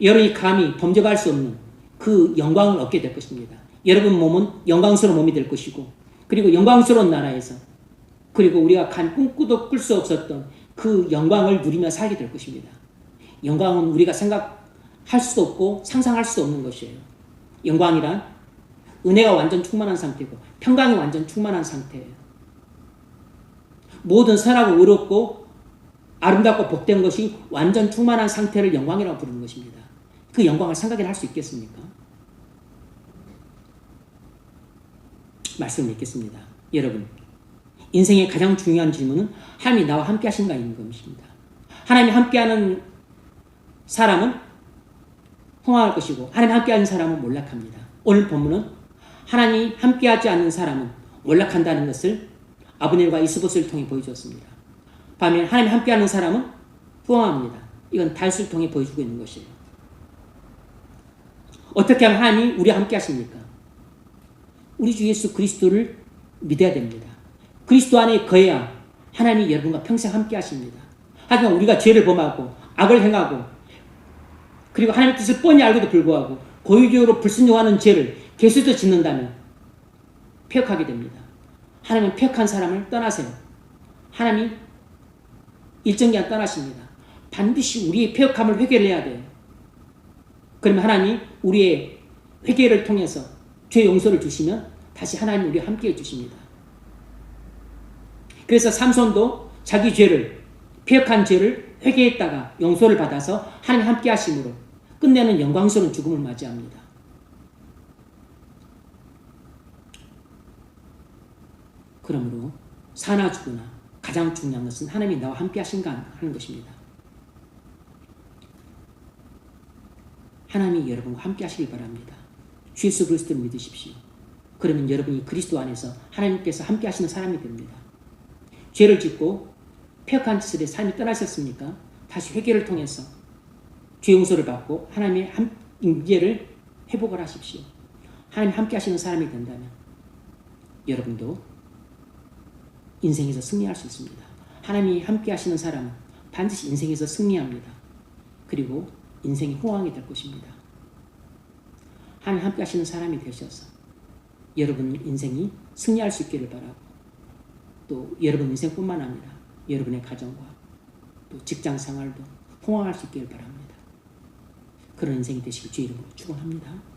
여러분이 감히 범접할 수 없는 그 영광을 얻게 될 것입니다. 여러분 몸은 영광스러운 몸이 될 것이고, 그리고 영광스러운 나라에서, 그리고 우리가 꿈꾸도 꿀 수 없었던 그 영광을 누리며 살게 될 것입니다. 영광은 우리가 생각할 수도 없고 상상할 수도 없는 것이에요. 영광이란 은혜가 완전 충만한 상태고 평강이 완전 충만한 상태예요. 모든 선하고 의롭고 아름답고 복된 것이 완전 충만한 상태를 영광이라고 부르는 것입니다. 그 영광을 생각이나 할 수 있겠습니까? 말씀을 읽겠습니다. 여러분, 인생의 가장 중요한 질문은 하나님이 나와 함께 하신가인 것입니다. 하나님이 함께하는 사람은 흥황할 것이고 하나님이 함께하는 사람은 몰락합니다. 오늘 본문은 하나님이 함께하지 않는 사람은 몰락한다는 것을 아브넬과 이스봇을 통해 보여주었습니다. 반면 하나님이 함께하는 사람은 흥황합니다. 이건 다윗을 통해 보여주고 있는 것이에요. 어떻게 하면 하나님이 우리와 함께 하십니까? 우리 주 예수 그리스도를 믿어야 됩니다. 그리스도 안에 거해야 하나님이 여러분과 평생 함께 하십니다. 하지만 우리가 죄를 범하고 악을 행하고 그리고 하나님의 뜻을 뻔히 알고도 불구하고 고의적으로 불순종하는 죄를 계속해서 짓는다면 폐역하게 됩니다. 하나님은 폐역한 사람을 떠나세요. 하나님이 일정 기간 떠나십니다. 반드시 우리의 폐역함을 회개를 해야 돼요. 그러면 하나님이 우리의 회개를 통해서 죄 용서를 주시면 다시 하나님 우리와 함께 해주십니다. 그래서 삼손도 자기 죄를, 폐역한 죄를 회개했다가 용서를 받아서 하나님 함께 하심으로 끝내는 영광스러운 죽음을 맞이합니다. 그러므로 사나 죽으나 가장 중요한 것은 하나님이 나와 함께 하신가 하는 것입니다. 하나님이 여러분과 함께 하시길 바랍니다. 주 예수 그리스도를 믿으십시오. 그러면 여러분이 그리스도 안에서 하나님께서 함께 하시는 사람이 됩니다. 죄를 짓고 폐역한 짓을 해 삶이 떠나셨습니까? 다시 회개를 통해서 죄 용서를 받고 하나님의 임재를 회복을 하십시오. 하나님 함께 하시는 사람이 된다면 여러분도 인생에서 승리할 수 있습니다. 하나님이 함께 하시는 사람은 반드시 인생에서 승리합니다. 그리고 인생이 호황이 될 것입니다. 하나님 함께 하시는 사람이 되셔서 여러분 인생이 승리할 수 있기를 바라고 또 여러분 인생뿐만 아니라 여러분의 가정과 또 직장 생활도 호황할 수 있기를 바랍니다. 그런 인생이 되시길 주의 이름으로 축원합니다.